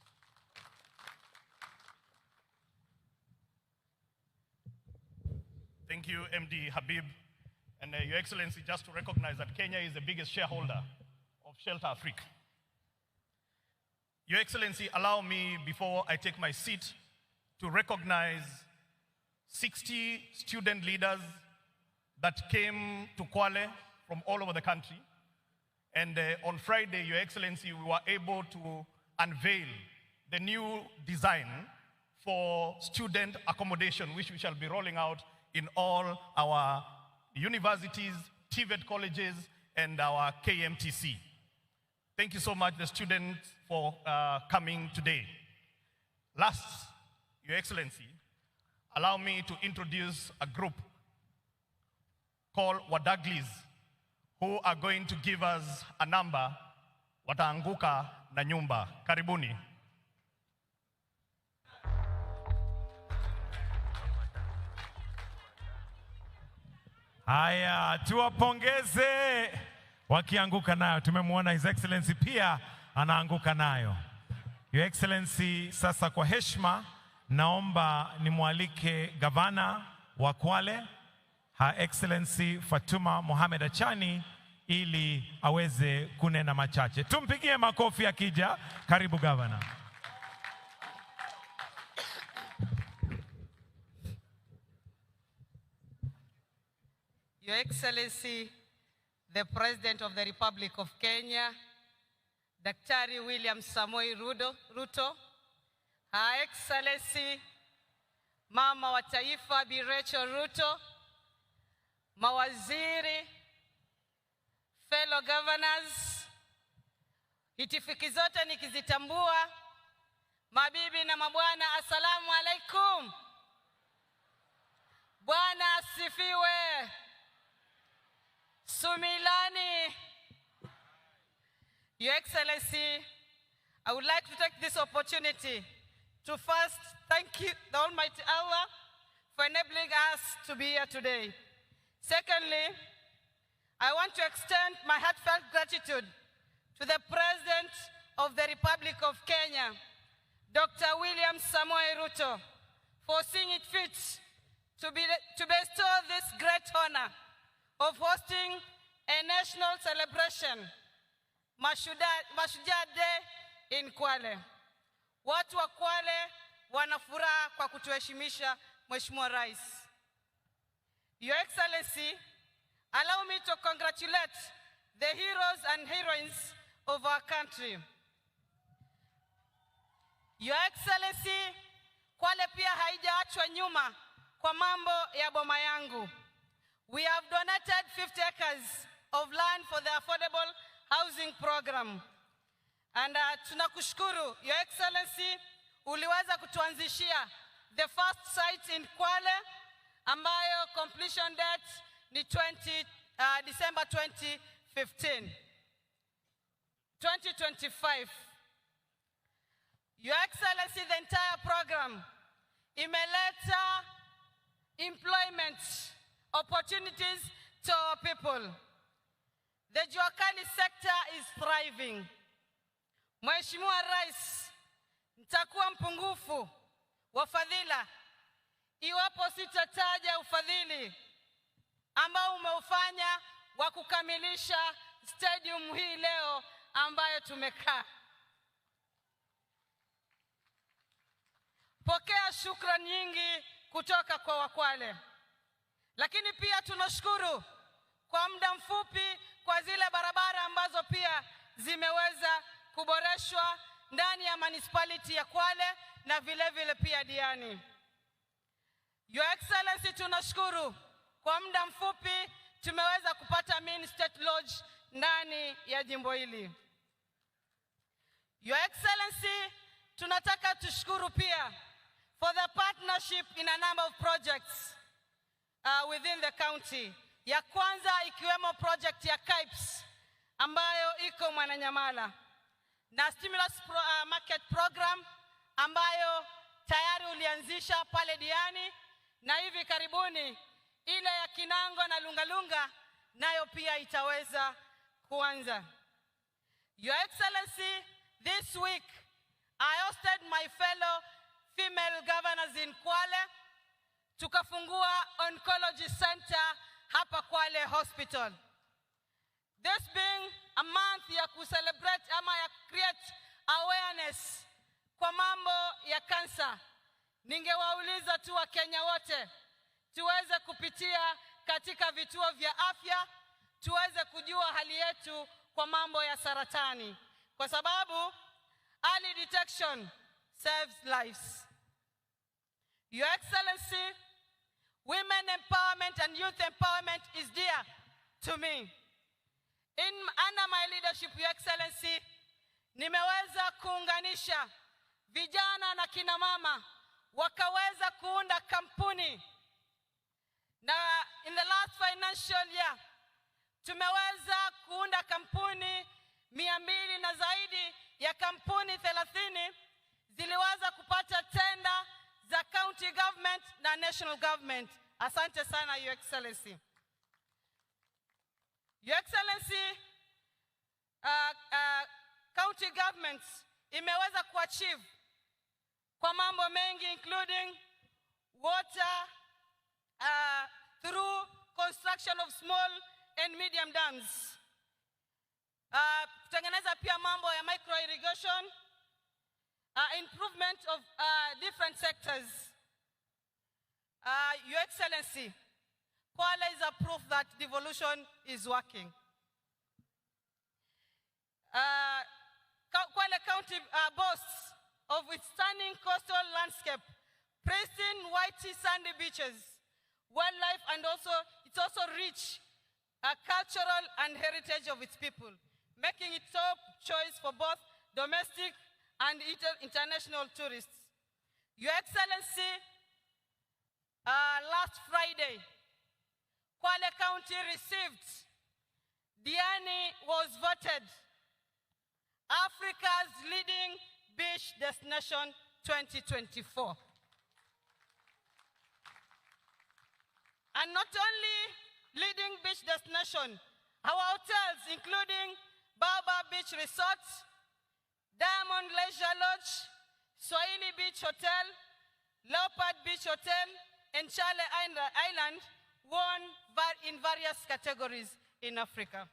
Thank you, MD Habib. And Your Excellency, just to recognize that Kenya is the biggest shareholder of Shelter Afrique. Your Excellency, allow me, before I take my seat, to recognize 60 student leaders that came to Kwale from all over the country. And on Friday, Your Excellency, we were able to unveil the new design for student accommodation, which we shall be rolling out in all our universities, TVET colleges, and our KMTC. Thank you so much, the students, for coming today. Last, Your Excellency, allow me to introduce a group called Wadaglis, who are going to give us a number, Wataanguka na Nyumba. Karibuni. Haya, tuwapongeze wakianguka nayo. Tumemwona His Excellency pia anaanguka nayo. Your Excellency, sasa kwa heshima naomba nimwalike gavana wa Kwale, Her Excellency Fatuma Mohamed Achani, ili aweze kunena machache. Tumpigie makofi akija. Karibu gavana. Your Excellency, the President of the Republic of Kenya, Daktari William Samoei Ruto, Her Excellency, Mama wa Taifa Bi Rachel Ruto, mawaziri, fellow governors, itifiki zote nikizitambua, mabibi na mabwana, assalamu alaikum. Bwana asifiwe. Sumilani. Your Excellency, I would like to take this opportunity to first thank you, the Almighty Allah, for enabling us to be here today. Secondly, I want to extend my heartfelt gratitude to the President of the Republic of Kenya, Dr. William Samoei Ruto, for seeing it fit to bestow this great honor of hosting a national celebration, Mashujaa Day in Kwale. Watu wa Kwale wana furaha kwa kutuheshimisha Mheshimiwa Rais. Your Excellency, allow me to congratulate the heroes and heroines of our country. Your Excellency, Kwale pia haijaachwa nyuma kwa mambo ya boma yangu. We have donated 50 acres of land for the affordable housing program. And tunakushukuru, Your Excellency, uliweza kutuanzishia the first site in Kwale, ambayo completion date ni December 2015. 2025. Your Excellency, the entire program imeleta employment opportunities to our people. The Juakali sector is thriving. Mheshimiwa Rais, nitakuwa mpungufu wa fadhila iwapo sitataja ufadhili ambao umeufanya wa kukamilisha stadium hii leo ambayo tumekaa. Pokea shukrani nyingi kutoka kwa Wakwale. Lakini pia tunashukuru kwa muda mfupi kwa zile barabara ambazo pia zimeweza kuboreshwa ndani ya municipality ya Kwale na vile vile pia Diani. Your Excellency, tunashukuru kwa muda mfupi tumeweza kupata main state lodge ndani ya jimbo hili. Your Excellency, tunataka tushukuru pia for the partnership in a number of projects within the county. Ya kwanza ikiwemo project ya KIPES ambayo iko Mwananyamala na stimulus market program ambayo tayari ulianzisha pale Diani na hivi karibuni ile ya Kinango na Lungalunga nayo pia itaweza kuanza. Your Excellency, this week I hosted my fellow female governors in Kwale. Tukafungua oncology center hapa Kwale Hospital. This being a month ya celebrate ama ya create awareness kwa mambo ya kansa, ningewauliza tu wa Kenya wote tuweze kupitia katika vituo vya afya, tuweze kujua hali yetu kwa mambo ya saratani, kwa sababu early detection saves lives. Your Excellency, women empowerment and youth empowerment is dear to me. Under my leadership, Your Excellency, nimeweza kuunganisha vijana na kina mama wakaweza kuunda kampuni, na in the last financial year tumeweza kuunda kampuni 200 na zaidi ya kampuni 30 ziliweza kupata tenda za county government na national government. Asante sana, Your Excellency. Your Excellency, county governments imeweza kuachieve kwa mambo mengi including water through construction of small and medium dams. Kutengeneza pia mambo ya micro irrigation, improvement of different sectors. Your Excellency, Kwale is a proof that devolution is working. Kwale County boasts of its stunning coastal landscape, pristine whitey sandy beaches, wildlife, and it's also rich cultural and heritage of its people, making it top choice for both domestic and international tourists. Your Excellency, last Friday, Kwale County received, Diani was voted Africa's leading beach destination 2024. And not only leading beach destination, our hotels including Baobab Beach Resort, Diamond Leisure Lodge, Swahili Beach Hotel, Leopard Beach Hotel, and Chale Island won in various categories in Africa.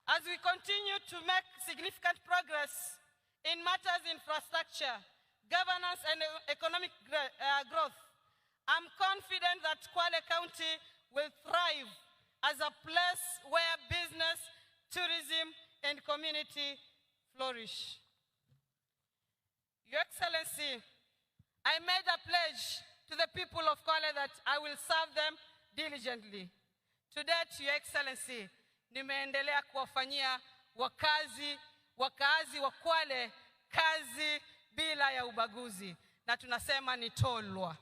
As we continue to make significant progress in matters infrastructure, governance, and economic growth, I'm confident that Kwale County will thrive as a place where business, tourism, and community flourish. Your Excellency, I made a pledge to the people of Kwale that I will serve them diligently. To date, Your Excellency, nimeendelea kuwafanyia wakaazi wa Kwale kazi bila ya ubaguzi, na tunasema ni tolwa.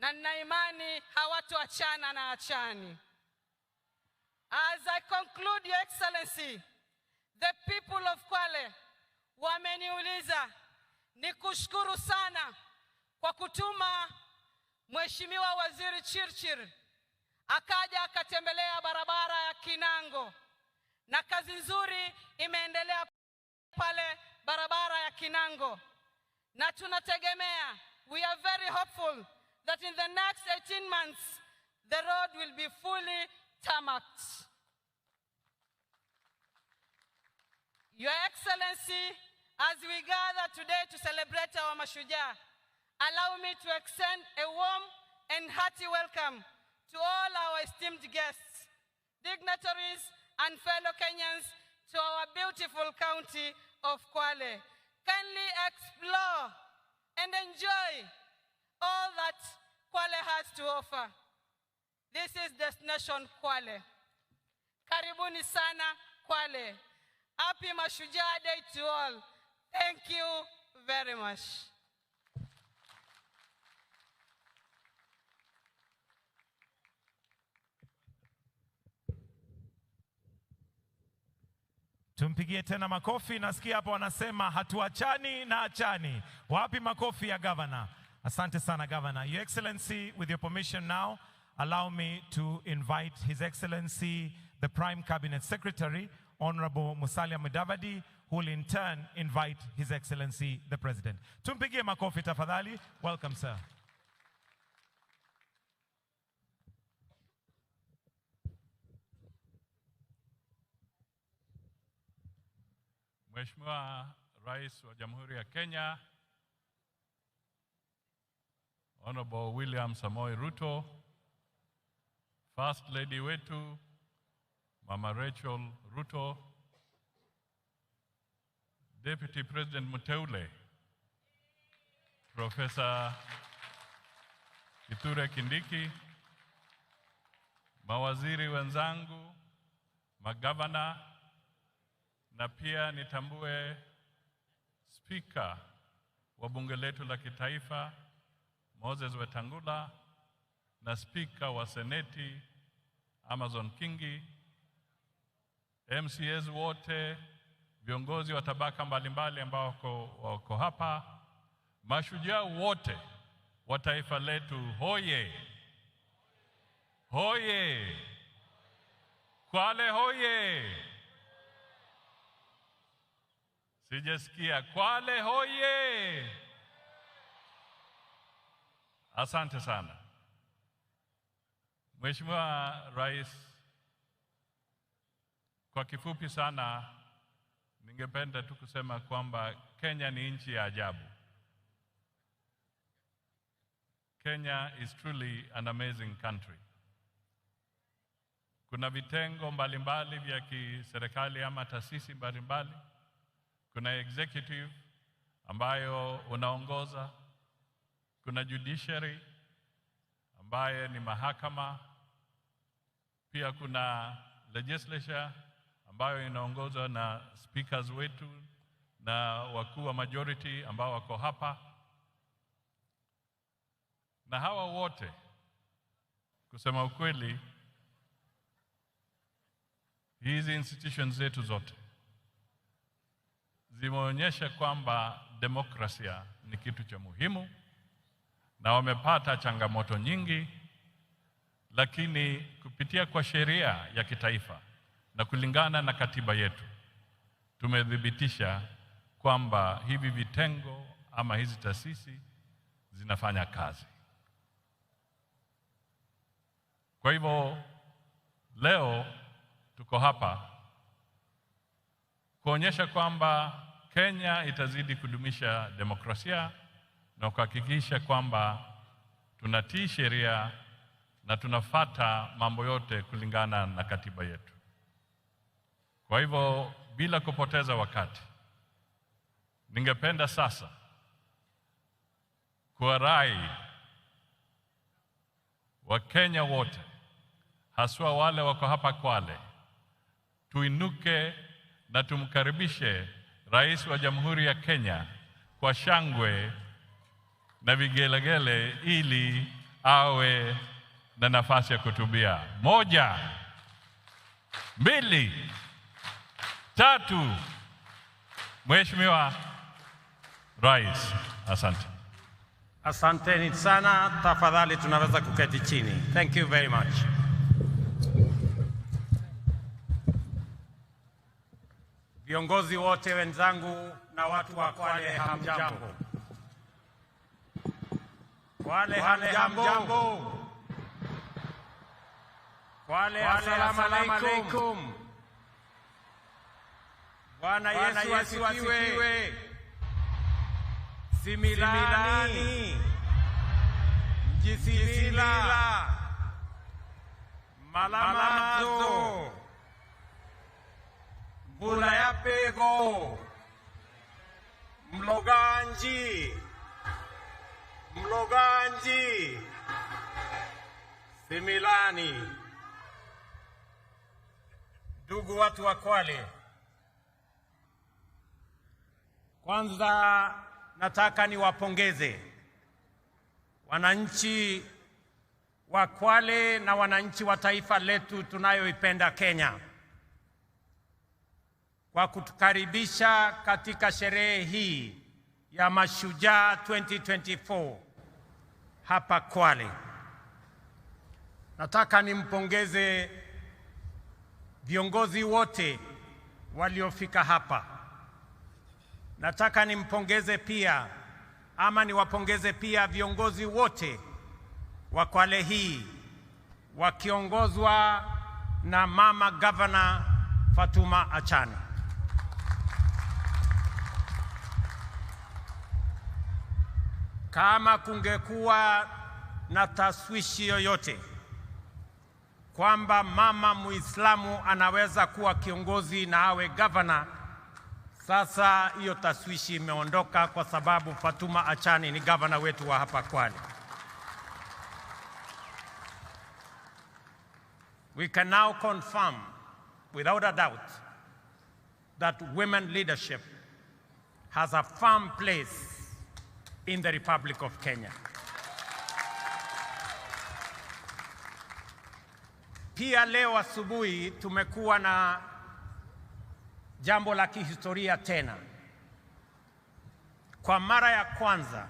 na nina imani hawatoachana na achani. As I conclude, Your Excellency, the people of Kwale wameniuliza nikushukuru sana kwa kutuma Mheshimiwa Waziri Chirchir akaja akatembelea barabara ya Kinango, na kazi nzuri imeendelea pale barabara ya Kinango, na tunategemea, we are very hopeful that in the next 18 months the road will be fully tarmacked. Your Excellency, as we gather today to celebrate our Mashujaa, allow me to extend a warm and hearty welcome to all our esteemed guests, dignitaries, and fellow Kenyans to our beautiful county of Kwale. Kindly explore and enjoy all that Kwale has to offer. This is Destination Kwale. Karibuni sana Kwale. Happy Mashujaa Day to all. Thank you very much. Tumpigie tena makofi. Nasikia hapo wanasema hatuachani na achani. Wapi makofi ya governor? Asante sana governor. Your Excellency, with your permission now, allow me to invite His Excellency, the Prime Cabinet Secretary, Honorable Musalia Mudavadi, who will in turn invite His Excellency, the President. Tumpigie makofi tafadhali. Welcome, sir. Mheshimiwa Rais wa Jamhuri ya Kenya, Honorable William Samoei Ruto, First Lady wetu, Mama Rachel Ruto, Deputy President Muteule, Professor Kithure Kindiki, mawaziri wenzangu, magavana, na pia nitambue Speaker wa bunge letu la kitaifa Moses Wetangula na Speaker wa Seneti Amazon Kingi, MCAs wote, viongozi wa tabaka mbalimbali ambao wako hapa, mashujaa wote wa taifa letu, hoye! Hoye! Kwale hoye! Sijasikia. Kwale hoye! Asante sana. Mheshimiwa Rais, kwa kifupi sana ningependa tu kusema kwamba Kenya ni nchi ya ajabu. Kenya is truly an amazing country. Kuna vitengo mbalimbali vya kiserikali ama taasisi mbalimbali. Kuna executive ambayo unaongoza, kuna judiciary ambaye ni mahakama, pia kuna legislature ambayo inaongozwa na speakers wetu na wakuu wa majority ambao wako hapa. Na hawa wote, kusema ukweli, hizi institutions zetu zote zimeonyesha kwamba demokrasia ni kitu cha muhimu, na wamepata changamoto nyingi, lakini kupitia kwa sheria ya kitaifa na kulingana na katiba yetu tumedhibitisha kwamba hivi vitengo ama hizi taasisi zinafanya kazi. Kwa hivyo leo tuko hapa kuonyesha kwamba Kenya itazidi kudumisha demokrasia na kuhakikisha kwamba tunatii sheria na tunafuata mambo yote kulingana na katiba yetu. Kwa hivyo bila kupoteza wakati, ningependa sasa kuwarai Wakenya wote, haswa wale wako hapa Kwale, tuinuke na tumkaribishe Rais wa Jamhuri ya Kenya kwa shangwe na vigelegele ili awe na nafasi ya kutubia. 1, 2, 3. Mheshimiwa Rais, asante. Asanteni sana, tafadhali tunaweza kuketi chini. Thank you very much. Viongozi wote wenzangu na watu wa Kwale, hamjambo. Kwale hamjambo. Kwale, assalamu alaikum. Bwana Yesu asifiwe. Similani, Mjisilila, Malamazo, Mbula ya Pego, Mloganji, Similani. Ndugu watu wa Kwale, kwanza nataka niwapongeze wananchi wa Kwale na wananchi wa taifa letu tunayoipenda Kenya kwa kutukaribisha katika sherehe hii ya Mashujaa 2024 hapa Kwale. Nataka nimpongeze viongozi wote waliofika hapa. Nataka niwapongeze pia viongozi wote wa Kwale hii wakiongozwa na Mama Governor Fatuma Achani. Kama kungekuwa na taswishi yoyote kwamba mama Muislamu anaweza kuwa kiongozi na awe governor, sasa hiyo taswishi imeondoka kwa sababu Fatuma Achani ni governor wetu wa hapa Kwale. We can now confirm without a doubt that women leadership has a firm place in the Republic of Kenya. Pia leo asubuhi tumekuwa na jambo la kihistoria tena. Kwa mara ya kwanza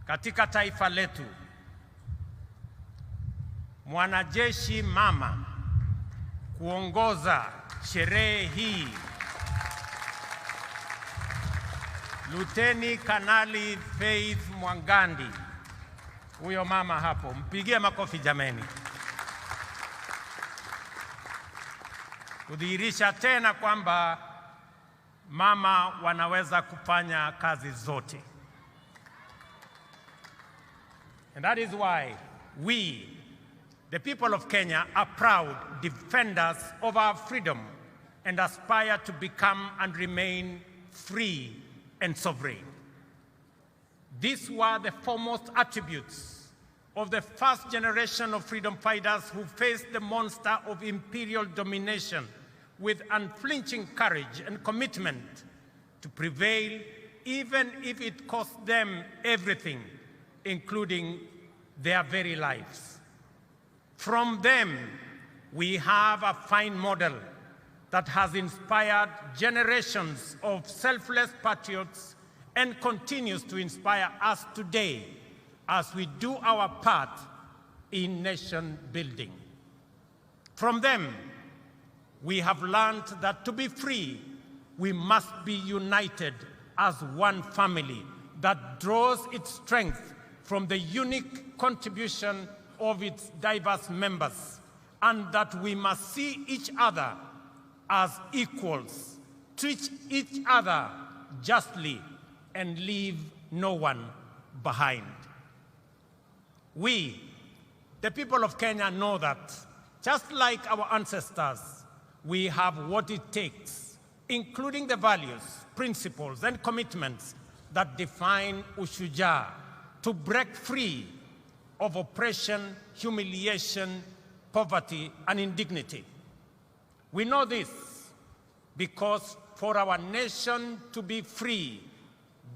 katika taifa letu, mwanajeshi mama kuongoza sherehe hii. Luteni Kanali Faith Mwangandi, huyo mama hapo, mpigie makofi jameni. Kudhihirisha tena kwamba mama wanaweza kufanya kazi zote. And that is why we, the people of Kenya, are proud defenders of our freedom and aspire to become and remain free and sovereign. These were the foremost attributes of the first generation of freedom fighters who faced the monster of imperial domination with unflinching courage and commitment to prevail, even if it cost them everything, including their very lives. From them, we have a fine model that has inspired generations of selfless patriots and continues to inspire us today as we do our part in nation building. From them, we have learned that to be free, we must be united as one family that draws its strength from the unique contribution of its diverse members, and that we must see each other as equals, treat each other justly, and leave no one behind. We, the people of Kenya, know that just like our ancestors, we have what it takes, including the values, principles, and commitments that define Mashujaa, to break free of oppression, humiliation, poverty, and indignity. We know this because for our nation to be free,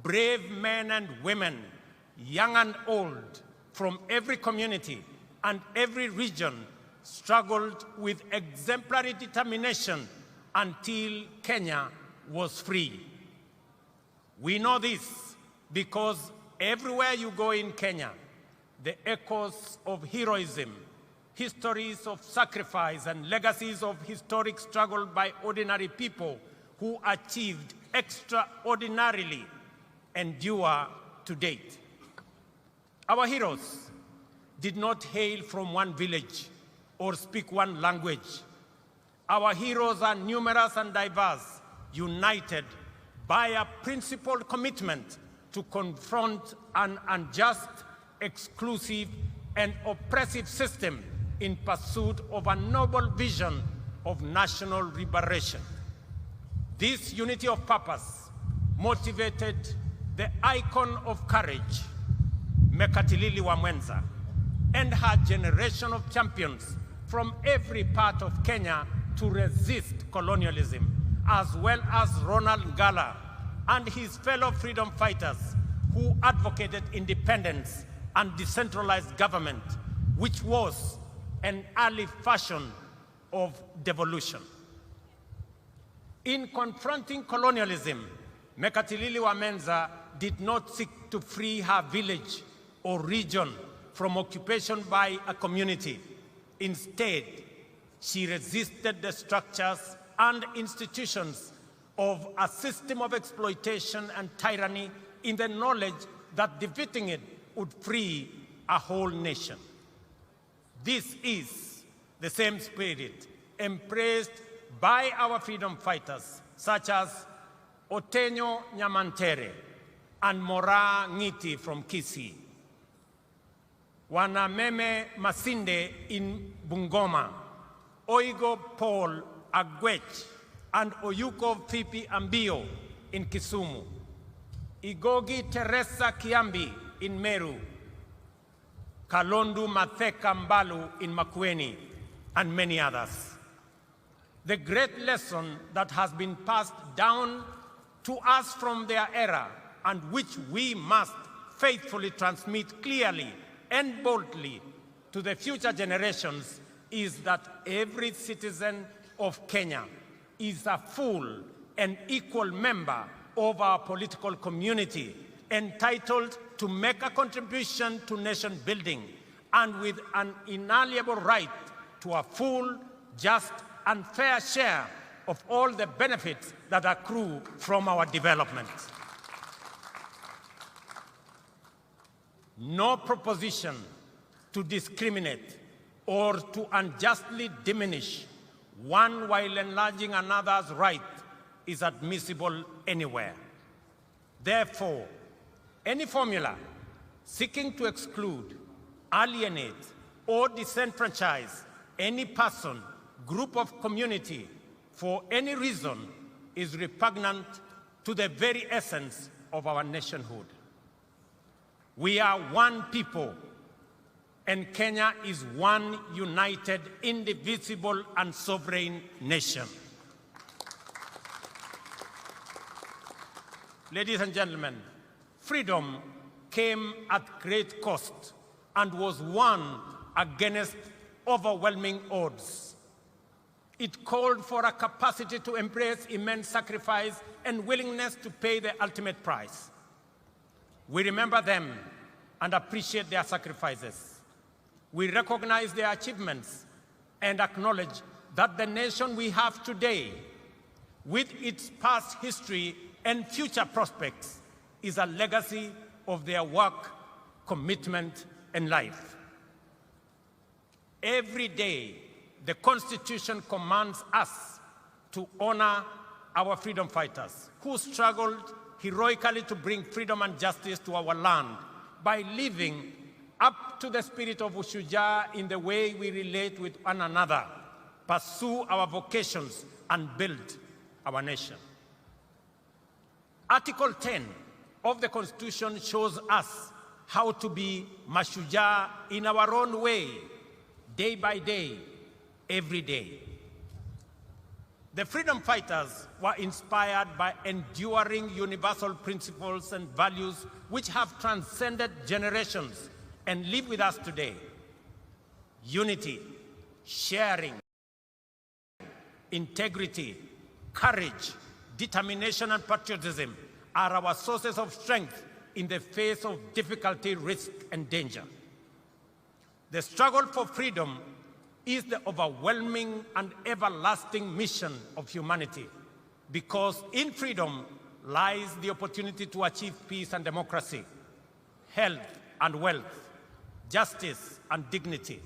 brave men and women, young and old, from every community and every region struggled with exemplary determination until Kenya was free. We know this because everywhere you go in Kenya, the echoes of heroism, histories of sacrifice, and legacies of historic struggle by ordinary people who achieved extraordinarily endure to date. Our heroes did not hail from one village or speak one language. Our heroes are numerous and diverse, united by a principled commitment to confront an unjust, exclusive, and oppressive system in pursuit of a noble vision of national liberation. This unity of purpose motivated the icon of courage, Mekatilili wa Mwenza, and her generation of champions from every part of Kenya to resist colonialism, as well as Ronald Ngala and his fellow freedom fighters who advocated independence and decentralized government, which was an early fashion of devolution. In confronting colonialism, Mekatilili wa Mwenza did not seek to free her village or region from occupation by a community. Instead, she resisted the structures and institutions of a system of exploitation and tyranny in the knowledge that defeating it would free a whole nation. This is the same spirit embraced by our freedom fighters, such as Otenyo Nyamantere and Mora Ngiti from Kisii, Wanameme Masinde in Bungoma, Oigo Paul Agwech and Oyuko Fipi Ambio in Kisumu, Igogi Teresa Kiambi in Meru, Kalondu Matheka Mbalu in Makueni, and many others. The great lesson that has been passed down to us from their era and which we must faithfully transmit clearly and boldly to the future generations is that every citizen of Kenya is a full and equal member of our political community, entitled to make a contribution to nation building and with an inalienable right to a full, just, and fair share of all the benefits that accrue from our development. No proposition to discriminate or to unjustly diminish one while enlarging another's right is admissible anywhere. Therefore, any formula seeking to exclude, alienate, or disenfranchise any person, group of community for any reason is repugnant to the very essence of our nationhood. We are one people, and Kenya is one united, indivisible, and sovereign nation. Ladies and gentlemen, freedom came at great cost and was won against overwhelming odds. It called for a capacity to embrace immense sacrifice and willingness to pay the ultimate price. We remember them and appreciate their sacrifices. We recognize their achievements and acknowledge that the nation we have today, with its past history and future prospects, is a legacy of their work, commitment, and life. Every day, the Constitution commands us to honor our freedom fighters who struggled heroically to bring freedom and justice to our land by living up to the spirit of Mashujaa in the way we relate with one another, pursue our vocations, and build our nation. Article 10 of the Constitution shows us how to be Mashujaa in our own way, day by day, every day. The freedom fighters were inspired by enduring universal principles and values which have transcended generations and live with us today. Unity, sharing, integrity, courage, determination, and patriotism are our sources of strength in the face of difficulty, risk, and danger. The struggle for freedom is the overwhelming and everlasting mission of humanity, because in freedom lies the opportunity to achieve peace and democracy, health and wealth, justice and dignity,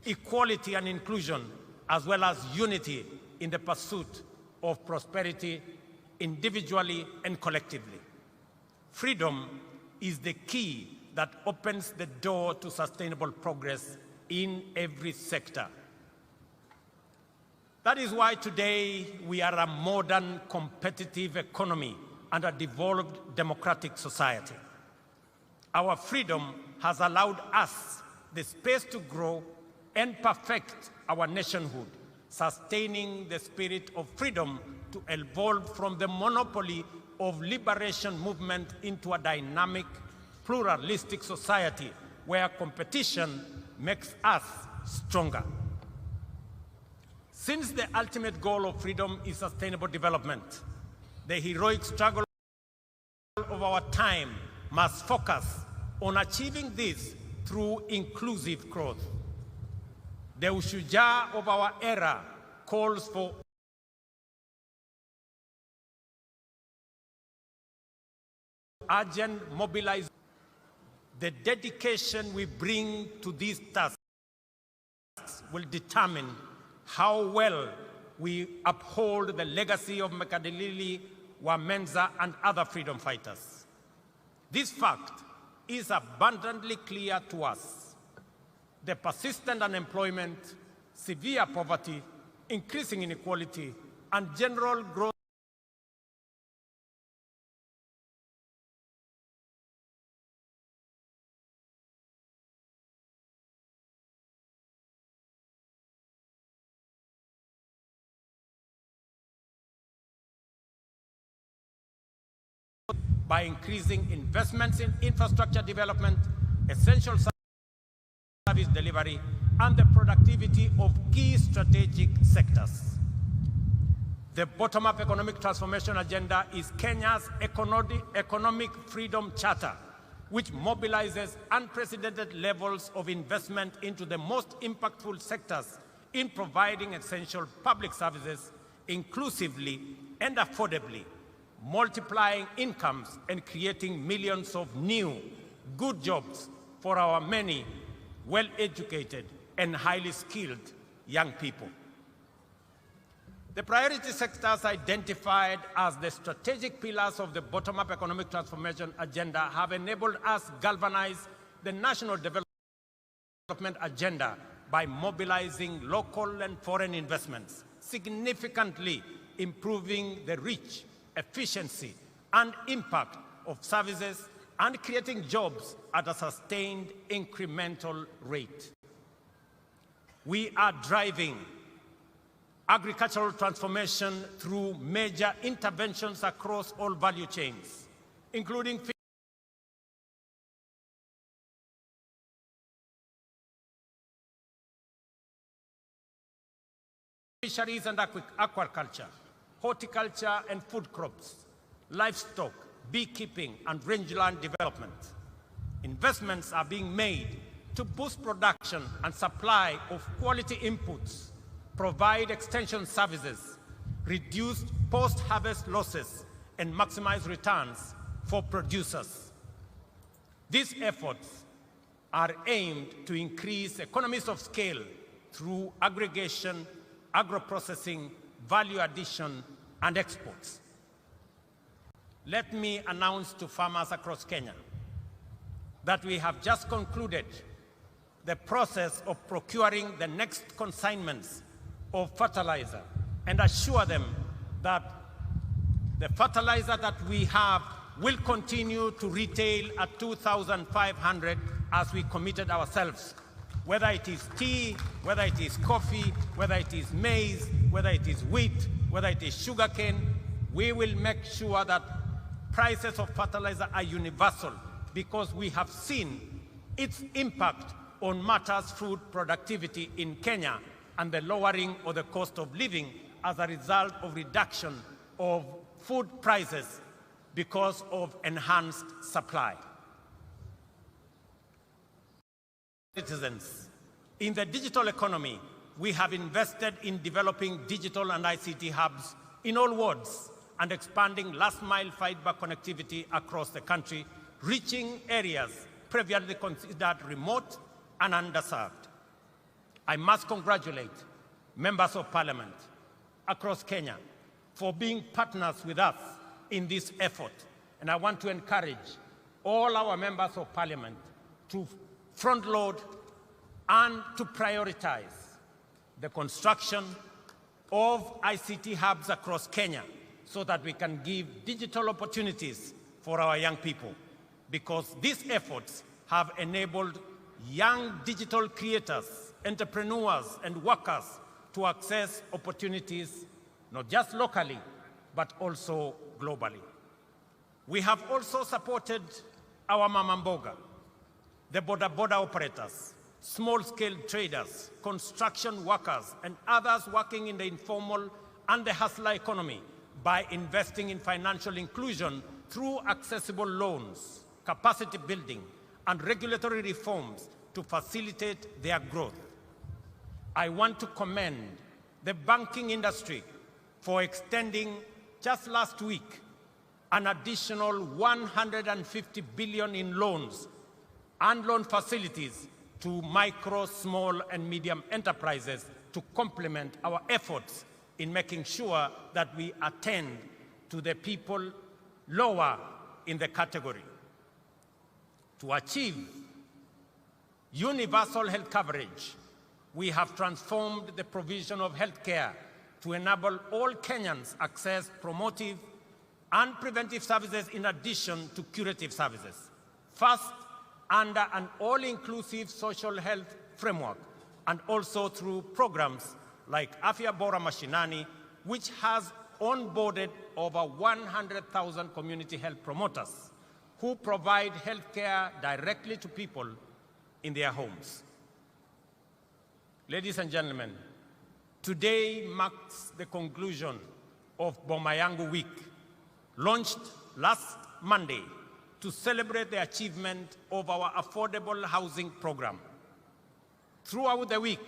equality and inclusion, as well as unity in the pursuit of prosperity individually and collectively. Freedom is the key that opens the door to sustainable progress in every sector. That is why today we are a modern, competitive economy and a devolved democratic society. Our freedom has allowed us the space to grow and perfect our nationhood, sustaining the spirit of freedom to evolve from the monopoly of liberation movement into a dynamic, pluralistic society where competition makes us stronger. Since the ultimate goal of freedom is sustainable development, the heroic struggle of our time must focus on achieving this through inclusive growth. The Mashujaa of our era calls for urgent mobilization. The dedication we bring to these tasks will determine how well we uphold the legacy of Mekadilili, Wamenza, and other freedom fighters. This fact is abundantly clear to us. The persistent unemployment, severe poverty, increasing inequality, and general growth by increasing investments in infrastructure development, essential service delivery, and the productivity of key strategic sectors. The bottom-up economic transformation agenda is Kenya's economic freedom charter, which mobilizes unprecedented levels of investment into the most impactful sectors in providing essential public services inclusively and affordably, multiplying incomes and creating millions of new, good jobs for our many well-educated and highly skilled young people. The priority sectors identified as the strategic pillars of the bottom-up economic transformation agenda have enabled us to galvanize the national development agenda by mobilizing local and foreign investments, significantly improving the reach, efficiency, and impact of services, and creating jobs at a sustained incremental rate. We are driving agricultural transformation through major interventions across all value chains, including fisheries and aquaculture, horticulture and food crops, livestock, beekeeping, and rangeland development. Investments are being made to boost production and supply of quality inputs, provide extension services, reduce post-harvest losses, and maximize returns for producers. These efforts are aimed to increase economies of scale through aggregation, agro-processing, value addition, and exports. Let me announce to farmers across Kenya that we have just concluded the process of procuring the next consignments of fertilizer and assure them that the fertilizer that we have will continue to retail at 2,500 as we committed ourselves. Whether it is tea, whether it is coffee, whether it is maize, whether it is wheat, whether it is sugarcane, we will make sure that prices of fertilizer are universal, because we have seen its impact on matters food productivity in Kenya and the lowering of the cost of living as a result of reduction of food prices because of enhanced supply. Citizens, in the digital economy, we have invested in developing digital and ICT hubs in all wards and expanding last-mile fiber connectivity across the country, reaching areas previously considered remote and underserved. I must congratulate members of parliament across Kenya for being partners with us in this effort. And I want to encourage all our members of parliament to front-load and to prioritize the construction of ICT hubs across Kenya so that we can give digital opportunities for our young people, because these efforts have enabled young digital creators, entrepreneurs, and workers to access opportunities not just locally, but also globally. We have also supported our mama mboga, the boda operators, small-scale traders, construction workers, and others working in the informal and the hustler economy by investing in financial inclusion through accessible loans, capacity building, and regulatory reforms to facilitate their growth. I want to commend the banking industry for extending, just last week, an additional 150 billion in loans and loan facilities to micro, small, and medium enterprises to complement our efforts in making sure that we attend to the people lower in the category. To achieve universal health coverage, we have transformed the provision of health care to enable all Kenyans access promotive and preventive services in addition to curative services. First, under an all-inclusive social health framework, and also through programs like Afya Bora Mashinani, which has onboarded over 100,000 community health promoters who provide health care directly to people in their homes. Ladies and gentlemen, today marks the conclusion of Boma Yangu Week, launched last Monday to celebrate the achievement of our affordable housing program. Throughout the week,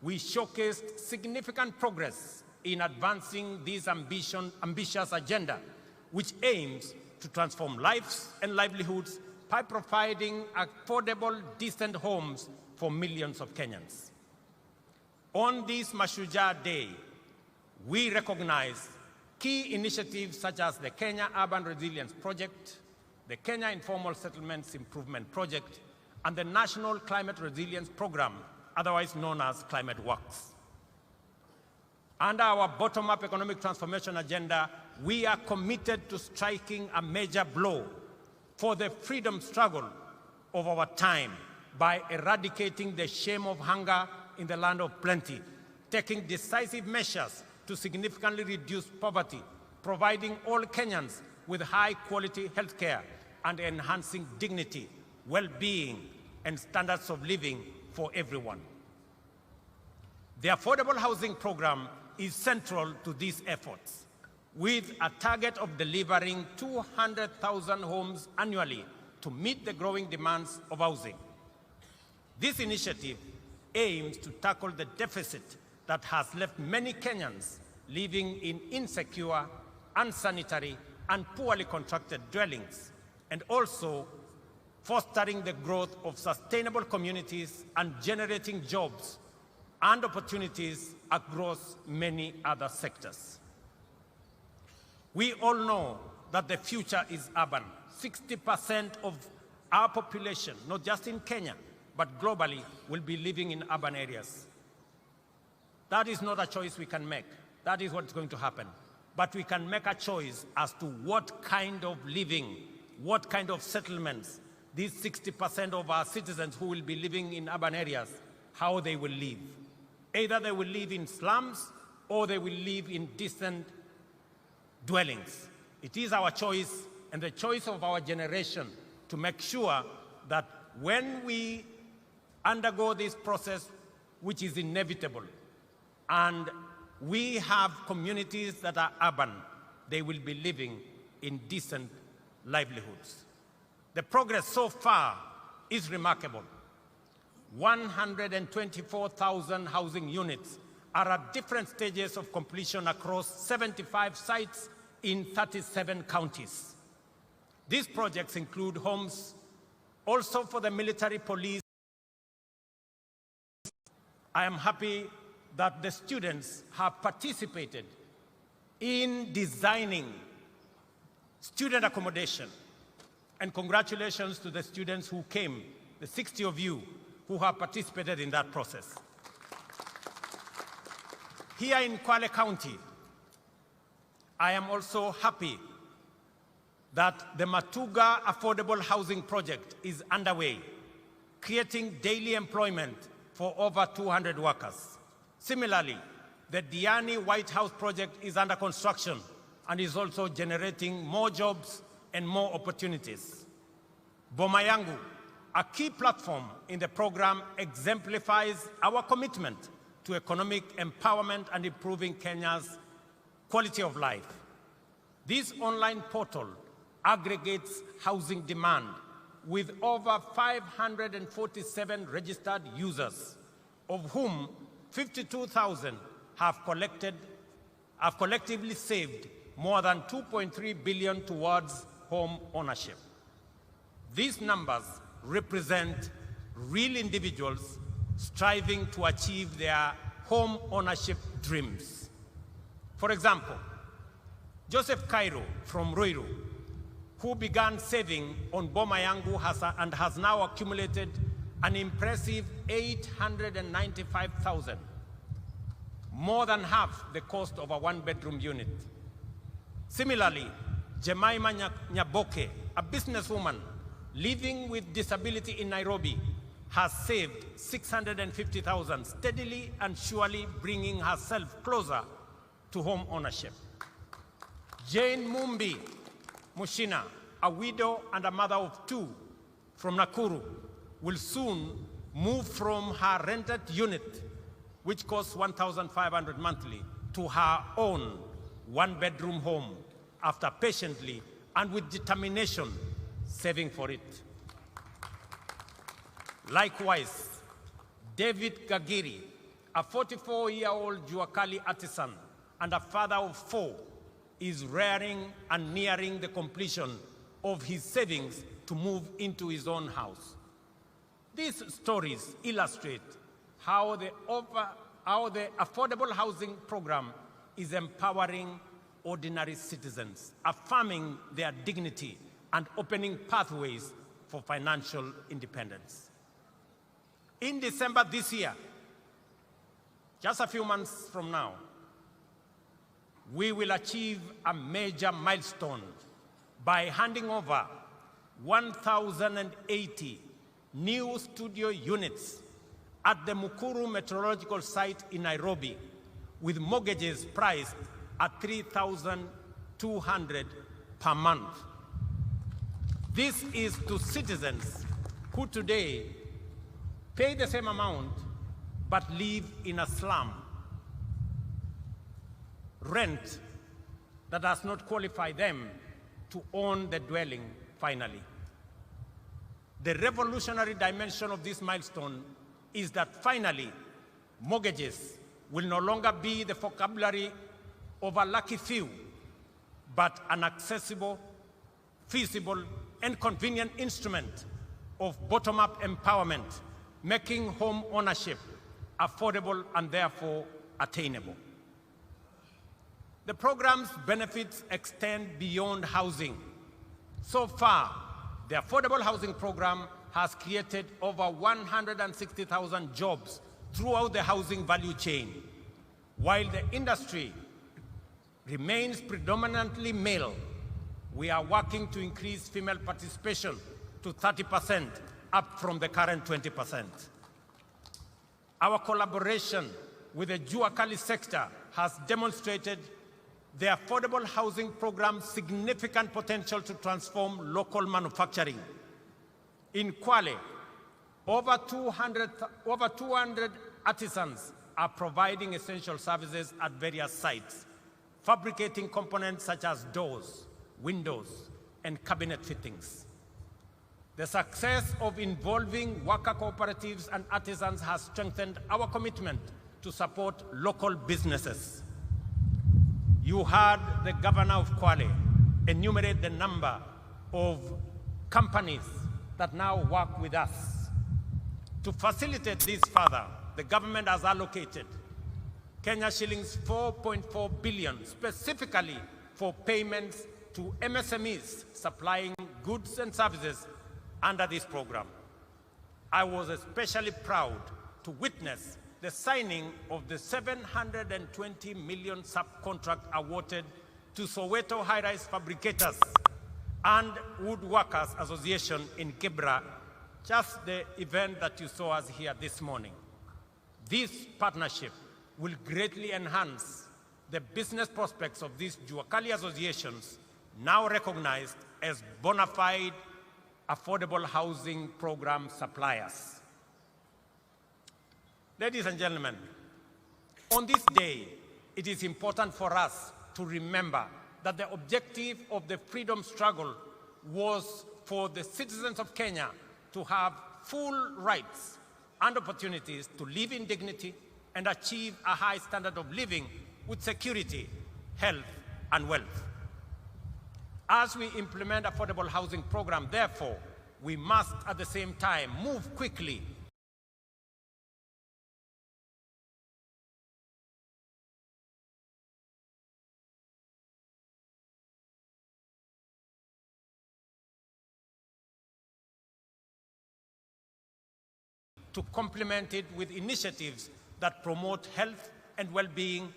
we showcased significant progress in advancing this ambitious agenda, which aims to transform lives and livelihoods by providing affordable, decent homes for millions of Kenyans. On this Mashujaa Day, we recognize key initiatives such as the Kenya Urban Resilience Project, the Kenya Informal Settlements Improvement Project, and the National Climate Resilience Program, otherwise known as Climate Works. Under our bottom-up economic transformation agenda, we are committed to striking a major blow for the freedom struggle of our time by eradicating the shame of hunger in the land of plenty, taking decisive measures to significantly reduce poverty, providing all Kenyans with high-quality health care, and enhancing dignity, well-being, and standards of living for everyone. The Affordable Housing Program is central to these efforts, with a target of delivering 200,000 homes annually to meet the growing demands of housing. This initiative aims to tackle the deficit that has left many Kenyans living in insecure, unsanitary, and poorly constructed dwellings, and also fostering the growth of sustainable communities and generating jobs and opportunities across many other sectors. We all know that the future is urban. 60% of our population, not just in Kenya, but globally, will be living in urban areas. That is not a choice we can make. That is what's going to happen. But we can make a choice as to what kind of living, what kind of settlements these 60% of our citizens who will be living in urban areas, how they will live. Either they will live in slums or they will live in decent dwellings. It is our choice and the choice of our generation to make sure that when we undergo this process, which is inevitable, and we have communities that are urban, they will be living in decent livelihoods. The progress so far is remarkable. 124,000 housing units are at different stages of completion across 75 sites in 37 counties. These projects include homes also for the military police. I am happy that the students have participated in designing student accommodation. And congratulations to the students who came, the 60 of you who have participated in that process. Here in Kwale County, I am also happy that the Mashujaa Affordable Housing Project is underway, creating daily employment for over 200 workers. Similarly, the Diani White House project is under construction and is also generating more jobs and more opportunities. Boma Yangu, a key platform in the program, exemplifies our commitment to economic empowerment and improving Kenya's quality of life. This online portal aggregates housing demand with over 547 registered users, of whom 52,000 have collectively saved more than 2.3 billion towards home ownership. These numbers represent real individuals striving to achieve their home ownership dreams. For example, Joseph Cairo from Ruiru, who began saving on Boma Yangu and has now accumulated an impressive 895,000, more than half the cost of a one-bedroom unit. Similarly, Jemima Nyaboke, a businesswoman living with disability in Nairobi, has saved 650,000, steadily and surely bringing herself closer to home ownership. Jane Mumbi Mushina, a widow and a mother of two from Nakuru, will soon move from her rented unit, which costs 1,500 monthly, to her own one-bedroom home after patiently and with determination saving for it. Likewise, David Gagiri, a 44-year-old Juakali artisan and a father of 4, is rearing and nearing the completion of his savings to move into his own house. These stories illustrate how the affordable housing program is empowering ordinary citizens, affirming their dignity and opening pathways for financial independence. In December this year, just a few months from now, we will achieve a major milestone by handing over 1,080 new studio units at the Mukuru Meteorological Site in Nairobi, with mortgages priced at 3,200 per month. This is to citizens who today pay the same amount but live in a slum. Rent that does not qualify them to own the dwelling finally. The revolutionary dimension of this milestone is that finally, mortgages will no longer be the vocabulary of a lucky few, but an accessible, feasible, and convenient instrument of bottom-up empowerment, making home ownership affordable and therefore attainable. The program's benefits extend beyond housing. So far, the Affordable Housing Program has created over 160,000 jobs throughout the housing value chain. While the industry remains predominantly male, we are working to increase female participation to 30%, up from the current 20%. Our collaboration with the Juakali sector has demonstrated the Affordable Housing Program's significant potential to transform local manufacturing. In Kwale, Over 200 artisans are providing essential services at various sites, fabricating components such as doors, windows, and cabinet fittings. The success of involving worker cooperatives and artisans has strengthened our commitment to support local businesses. You heard the governor of Kwale enumerate the number of companies that now work with us. To facilitate this further, the government has allocated Kenya shillings 4.4 billion specifically for payments to MSMEs supplying goods and services under this program. I was especially proud to witness the signing of the 720 million subcontract awarded to Soweto High-Rise Fabricators and Woodworkers Association in Kibra, just the event that you saw us here this morning. This partnership will greatly enhance the business prospects of these Juakali associations, now recognized as bona fide affordable housing program suppliers. Ladies and gentlemen, on this day, it is important for us to remember that the objective of the freedom struggle was for the citizens of Kenya to have full rights and opportunities to live in dignity and achieve a high standard of living with security, health, and wealth. As we implement affordable housing program, therefore, we must at the same time move quickly to complement it with initiatives that promote health and well-being,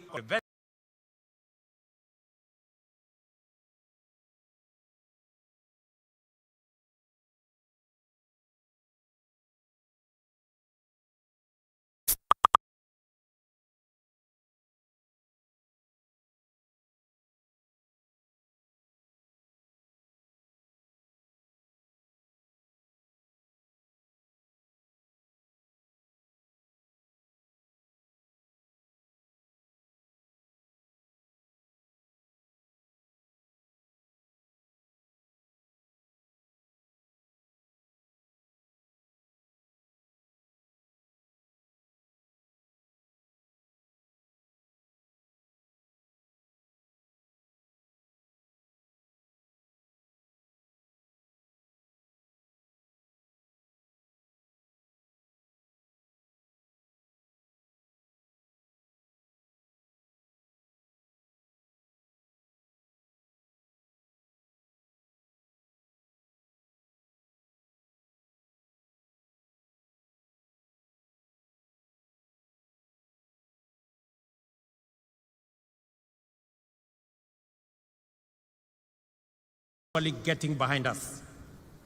getting behind us.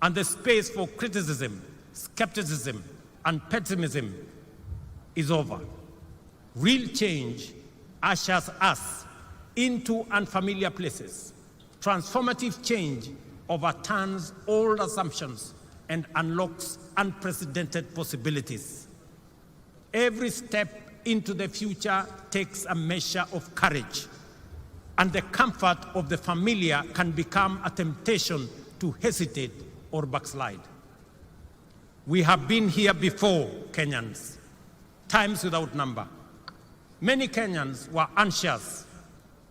And the space for criticism, skepticism, and pessimism is over. Real change ushers us into unfamiliar places. Transformative change overturns old assumptions and unlocks unprecedented possibilities. Every step into the future takes a measure of courage, and the comfort of the familiar can become a temptation to hesitate or backslide. We have been here before, Kenyans, times without number. Many Kenyans were anxious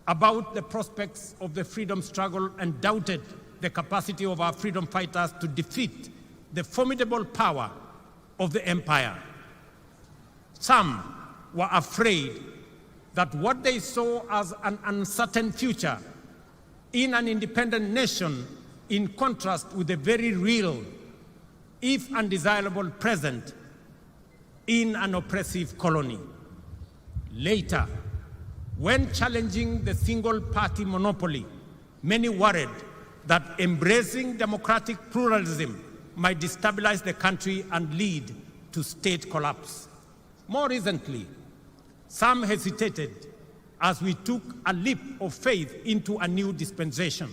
about the prospects of the freedom struggle and doubted the capacity of our freedom fighters to defeat the formidable power of the empire. Some were afraid that what they saw as an uncertain future in an independent nation, in contrast with the very real, if undesirable, present in an oppressive colony. Later, when challenging the single-party monopoly, many worried that embracing democratic pluralism might destabilize the country and lead to state collapse. More recently, some hesitated as we took a leap of faith into a new dispensation,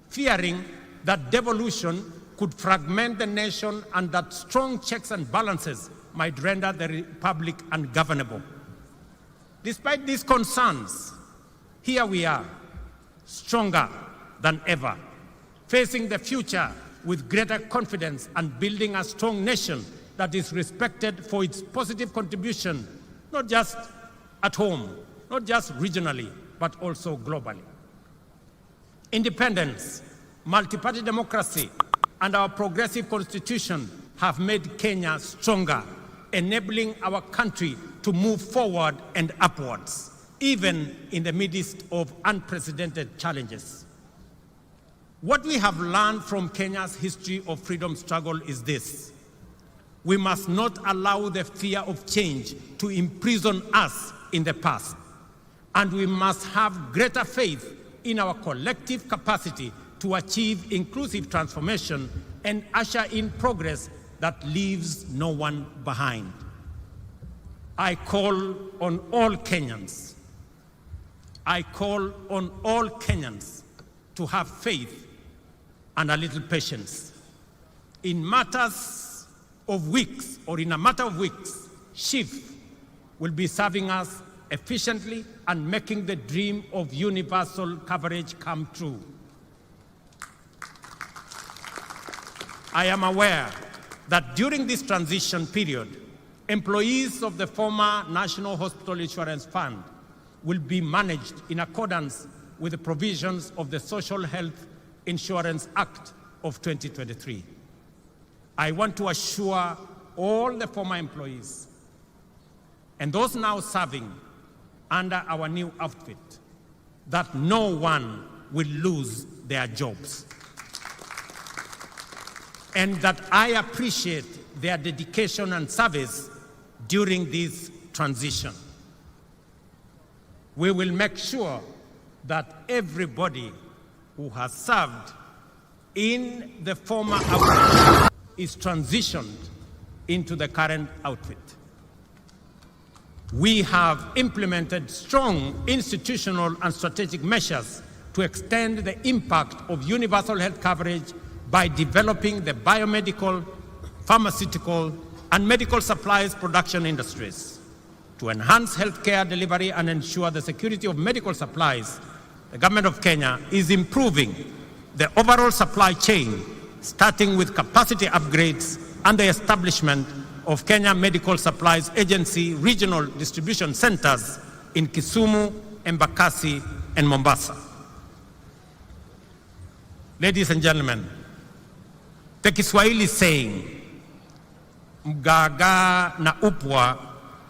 fearing that devolution could fragment the nation and that strong checks and balances might render the republic ungovernable. Despite these concerns, here we are, stronger than ever, facing the future with greater confidence and building a strong nation that is respected for its positive contribution, not just at home, not just regionally, but also globally. Independence, multi-party democracy, and our progressive constitution have made Kenya stronger, enabling our country to move forward and upwards, even in the midst of unprecedented challenges. What we have learned from Kenya's history of freedom struggle is this: we must not allow the fear of change to imprison us in the past, and we must have greater faith in our collective capacity to achieve inclusive transformation and usher in progress that leaves no one behind. I call on all Kenyans. I call on all Kenyans to have faith and a little patience. In matters of weeks, or in a matter of weeks, SHIF will be serving us efficiently and making the dream of universal coverage come true. I am aware that during this transition period, employees of the former National Hospital Insurance Fund will be managed in accordance with the provisions of the Social Health Insurance Act of 2023. I want to assure all the former employees and those now serving under our new outfit that no one will lose their jobs, and that I appreciate their dedication and service during this transition. We will make sure that everybody who has served in the former outfit is transitioned into the current outfit. We have implemented strong institutional and strategic measures to extend the impact of universal health coverage by developing the biomedical, pharmaceutical, and medical supplies production industries. To enhance healthcare delivery and ensure the security of medical supplies, the government of Kenya is improving the overall supply chain, starting with capacity upgrades and the establishment of Kenya Medical Supplies Agency regional distribution centers in Kisumu, Embakasi, and Mombasa. Ladies and gentlemen, the Kiswahili saying, mgaga na upwa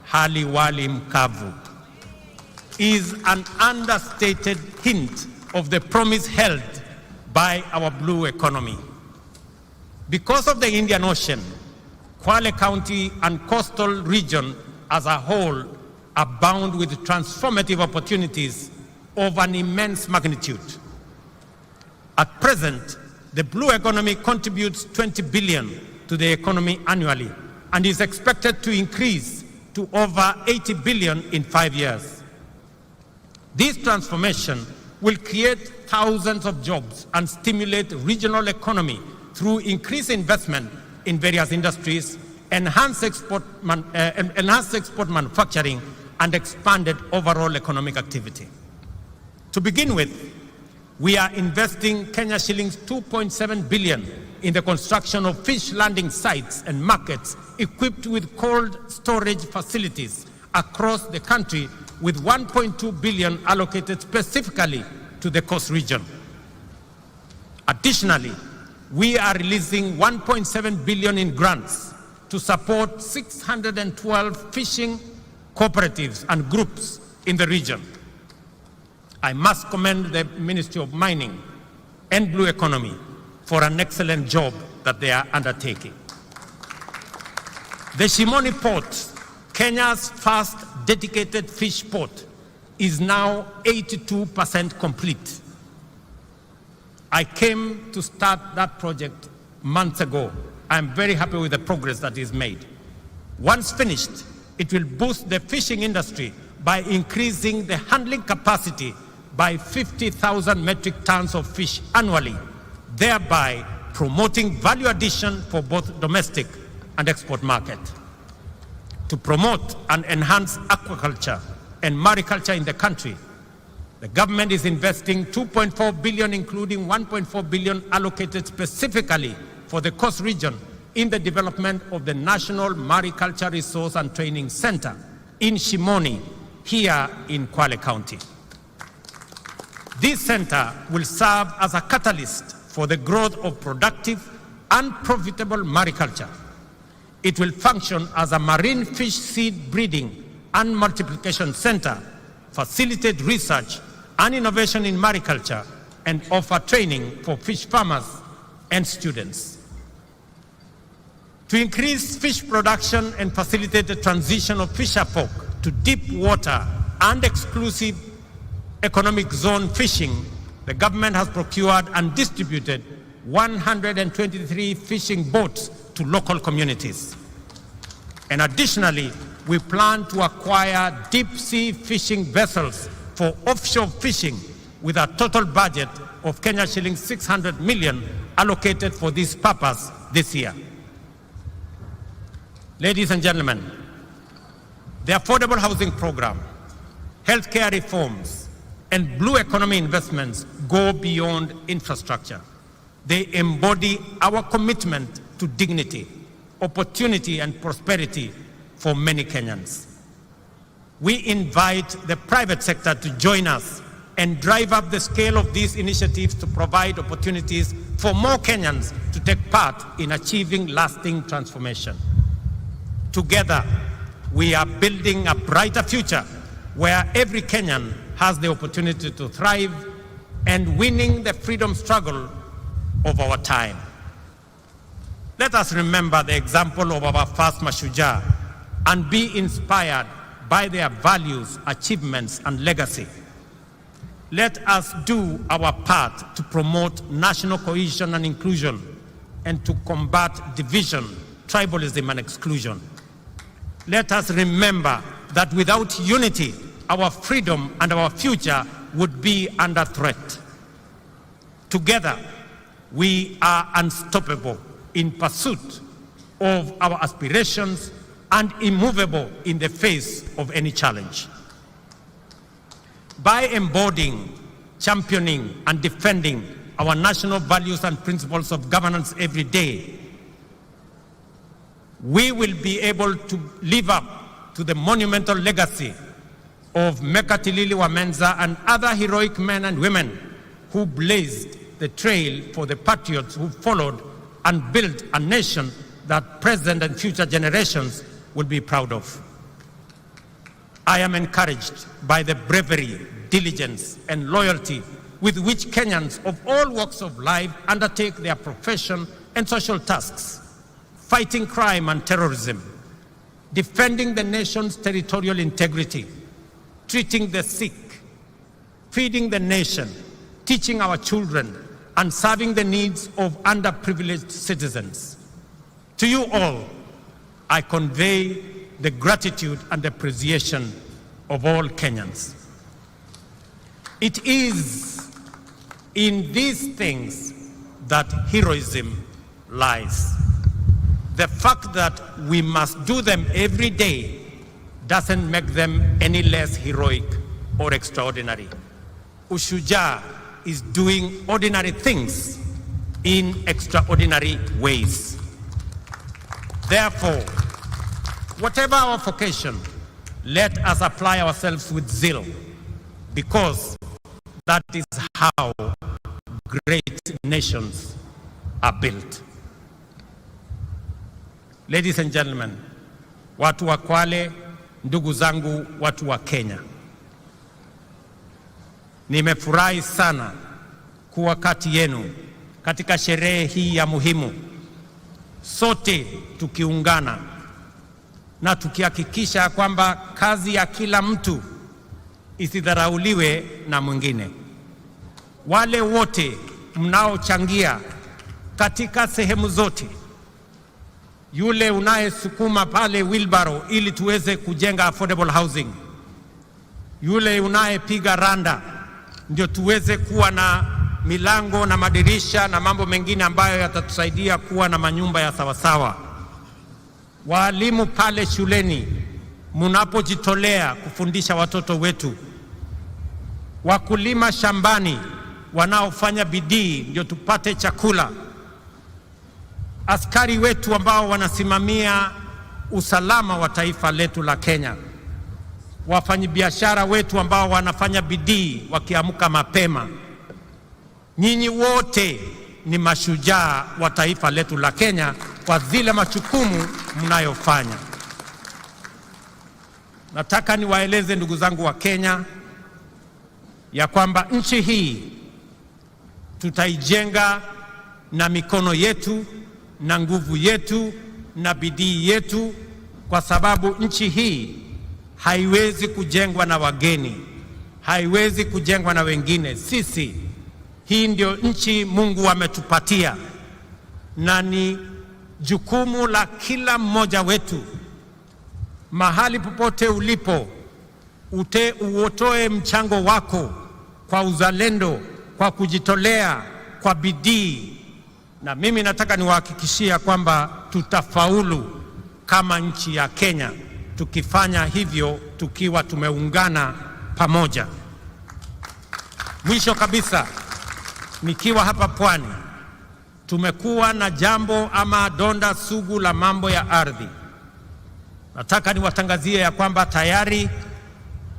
hali wali mkavu, is an understated hint of the promise held by our blue economy. Because of the Indian Ocean, Kwale County and coastal region as a whole abound with transformative opportunities of an immense magnitude. At present, the blue economy contributes 20 billion to the economy annually and is expected to increase to over 80 billion in 5 years. This transformation will create thousands of jobs and stimulate regional economy through increased investment in various industries, enhanced export manufacturing, and expanded overall economic activity. To begin with, we are investing Kenya shillings 2.7 billion in the construction of fish landing sites and markets equipped with cold storage facilities across the country, with 1.2 billion allocated specifically to the coast region. Additionally, we are releasing 1.7 billion in grants to support 612 fishing cooperatives and groups in the region. I must commend the Ministry of Mining and Blue Economy for an excellent job that they are undertaking. The Shimoni Port, Kenya's first dedicated fish port, is now 82% complete. I came to start that project months ago. I'm very happy with the progress that is made. Once finished, it will boost the fishing industry by increasing the handling capacity by 50,000 metric tons of fish annually, thereby promoting value addition for both domestic and export market. To promote and enhance aquaculture and mariculture in the country, the government is investing 2.4 billion, including 1.4 billion allocated specifically for the Coast region in the development of the National Mariculture Resource and Training Center in Shimoni, here in Kwale County. This center will serve as a catalyst for the growth of productive and profitable mariculture. It will function as a marine fish seed breeding and multiplication center, facilitate research and innovation in mariculture, and offer training for fish farmers and students. To increase fish production and facilitate the transition of fisherfolk to deep water and exclusive economic zone fishing, the government has procured and distributed 123 fishing boats to local communities. And additionally, we plan to acquire deep sea fishing vessels for offshore fishing with a total budget of Kenya shillings 600 million allocated for this purpose this year. Ladies and gentlemen, the affordable housing program, healthcare reforms, and blue economy investments go beyond infrastructure. They embody our commitment to dignity, opportunity, and prosperity for many Kenyans. We invite the private sector to join us and drive up the scale of these initiatives to provide opportunities for more Kenyans to take part in achieving lasting transformation. Together, we are building a brighter future where every Kenyan has the opportunity to thrive and winning the freedom struggle of our time. Let us remember the example of our first Mashujaa and be inspired by their values, achievements, and legacy. Let us do our part to promote national cohesion and inclusion and to combat division, tribalism, and exclusion. Let us remember that without unity, our freedom and our future would be under threat. Together, we are unstoppable in pursuit of our aspirations and immovable in the face of any challenge. By embodying, championing, and defending our national values and principles of governance every day, we will be able to live up to the monumental legacy of Mekatilili Wamenza and other heroic men and women who blazed the trail for the patriots who followed and built a nation that present and future generations will be proud of. I am encouraged by the bravery, diligence, and loyalty with which Kenyans of all walks of life undertake their profession and social tasks, fighting crime and terrorism, defending the nation's territorial integrity, treating the sick, feeding the nation, teaching our children, and serving the needs of underprivileged citizens. To you all, I convey the gratitude and appreciation of all Kenyans. It is in these things that heroism lies. The fact that we must do them every day doesn't make them any less heroic or extraordinary. Ushujaa is doing ordinary things in extraordinary ways. Therefore, whatever our vocation, let us apply ourselves with zeal, because that is how great nations are built. Ladies and gentlemen, watu wa Kwale, ndugu zangu watu wa Kenya, nimefurahi sana kuwa kati yenu katika sherehe hii ya muhimu, sote tukiungana na tukihakikisha kwamba kazi ya kila mtu isidharauliwe na mwingine. Wale wote mnaochangia katika sehemu zote, yule unayesukuma pale wheelbarrow ili tuweze kujenga affordable housing, yule unayepiga randa ndio tuweze kuwa na milango na madirisha na mambo mengine ambayo yatatusaidia kuwa na manyumba ya sawasawa. Walimu pale shuleni, mnapojitolea kufundisha watoto wetu. Wakulima shambani wanaofanya bidii ndio tupate chakula. Askari wetu ambao wanasimamia usalama wa taifa letu la Kenya. Wafanyabiashara wetu ambao wanafanya bidii wakiamka mapema. Nyinyi wote ni mashujaa wa taifa letu la Kenya kwa zile majukumu mnayofanya. Nataka niwaeleze ndugu zangu wa Kenya ya kwamba nchi hii tutaijenga na mikono yetu na nguvu yetu na bidii yetu, kwa sababu nchi hii haiwezi kujengwa na wageni, haiwezi kujengwa na wengine. Hii ndio nchi Mungu ametupatia, na ni jukumu la kila mmoja wetu, mahali popote ulipo, uotoe mchango wako kwa uzalendo, kwa kujitolea, kwa bidii. Na mimi nataka niwahakikishia kwamba tutafaulu kama nchi ya Kenya tukifanya hivyo, tukiwa tumeungana pamoja. Mwisho kabisa, nikiwa hapa Pwani, tumekuwa na jambo ama donda sugu la mambo ya ardhi. Nataka niwatangazie ya kwamba tayari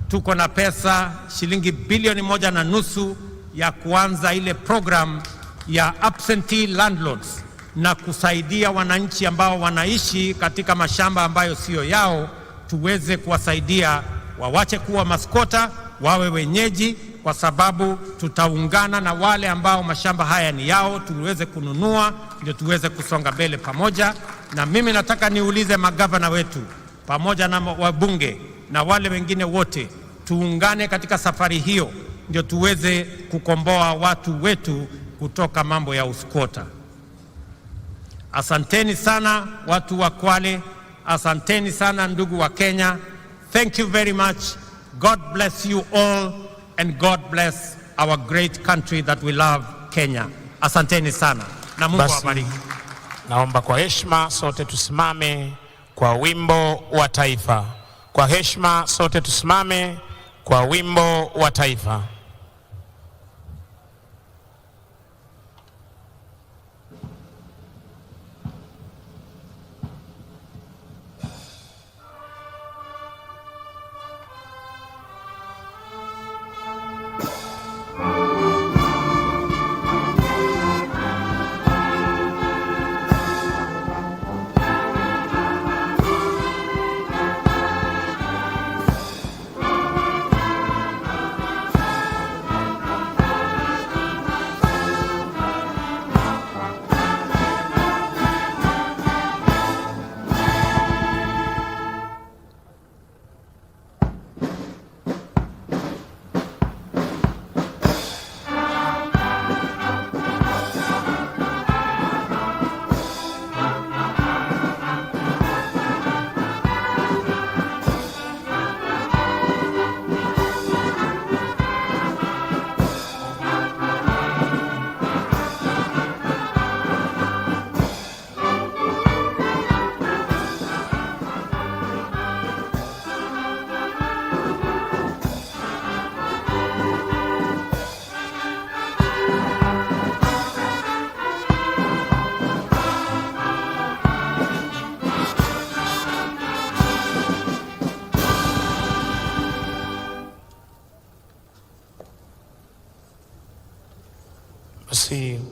tuko na pesa shilingi bilioni 1.5 ya kuanza ile program ya absentee landlords na kusaidia wananchi ambao wanaishi katika mashamba ambayo sio yao, tuweze kuwasaidia wawache kuwa maskota, wawe wenyeji, kwa sababu tutaungana na wale ambao mashamba haya ni yao, tuweze kununua, ndio tuweze kusonga mbele pamoja. Na mimi nataka niulize magavana wetu pamoja na wabunge na wale wengine wote, tuungane katika safari hiyo, ndio tuweze kukomboa watu wetu kutoka mambo ya uskota. Asanteni sana watu wa Kwale, asanteni sana ndugu wa Kenya. Thank you very much. God bless you all, and God bless our great country that we love, Kenya. Asanteni sana na Mungu awabariki. Naomba kwa heshima sote tusimame kwa wimbo wa taifa. Kwa heshima sote tusimame kwa wimbo wa taifa.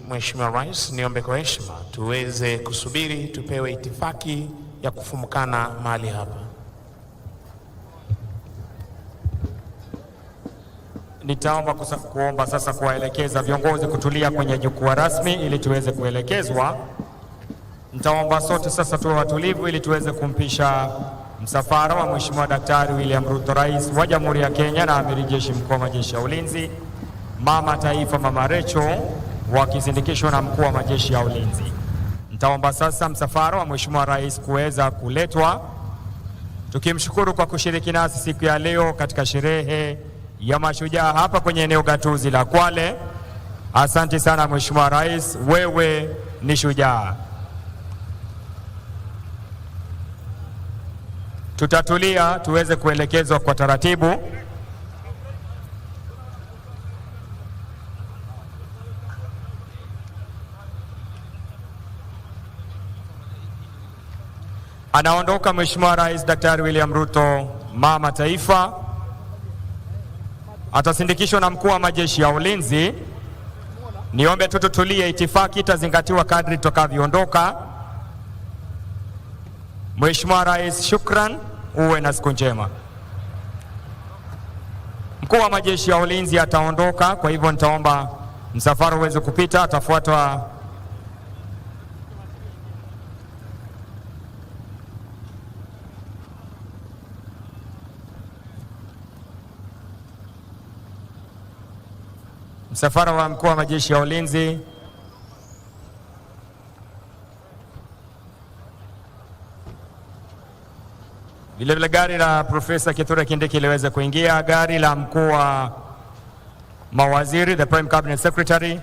Mheshimiwa Rais, niombe kwa heshima tuweze kusubiri tupewe itifaki ya kufumukana mahali hapa. Nitaomba kuomba sasa kuwaelekeza viongozi kutulia kwenye jukwaa rasmi ili tuweze kuelekezwa. Nitaomba sote sasa tuwe watulivu ili tuweze kumpisha msafara wa Mheshimiwa Daktari William Ruto, Rais wa Jamhuri ya Kenya na Amiri Jeshi Mkuu wa Majeshi ya Ulinzi, Mama Taifa Mama Rachel, wakisindikishwa na Mkuu wa Majeshi ya Ulinzi. Nitaomba sasa msafara wa Mheshimiwa Rais kuweza kuletwa, tukimshukuru kwa kushiriki nasi siku ya leo katika sherehe ya Mashujaa hapa kwenye eneo gatuzi la Kwale. Asante sana Mheshimiwa Rais, wewe ni shujaa. Tutatulia tuweze kuelekezwa kwa taratibu. Anaondoka Mheshimiwa Rais Daktari William Ruto, mama taifa. Atasindikishwa na mkuu wa majeshi ya ulinzi. Niombe tu tutulie, itifaki itazingatiwa kadri tutakavyoondoka. Mheshimiwa Rais, shukran, uwe na siku njema. Mkuu wa majeshi ya ulinzi ataondoka, kwa hivyo nitaomba msafara uweze kupita, atafuatwa msafara wa mkuu wa majeshi ya ulinzi. Vilevile gari la Profesa Kithure Kindiki liweze kuingia, gari la mkuu wa mawaziri, the Prime Cabinet Secretary.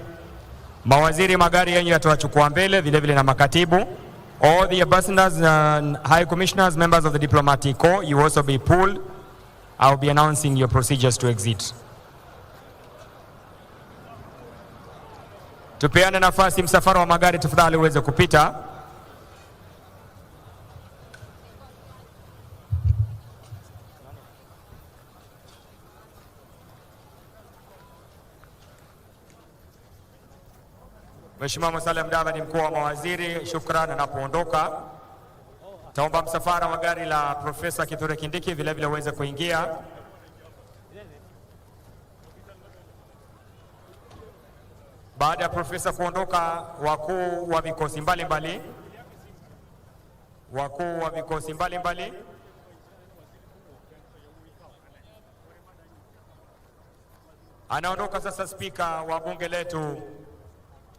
Mawaziri, magari yenyu yatawachukua mbele, vilevile na makatibu. All the ambassadors and high commissioners, members of the diplomatic corps, you also be pulled. I'll be announcing your procedures to exit. Tupeane nafasi msafara wa magari tafadhali uweze kupita. Mheshimiwa Musalia Mudavadi, mkuu wa mawaziri, shukran anapoondoka. Taomba msafara wa gari la Profesa Kithure Kindiki vile vile uweze kuingia. Baada ya profesa kuondoka, wakuu wa vikosi mbalimbali anaondoka sasa spika wa bunge letu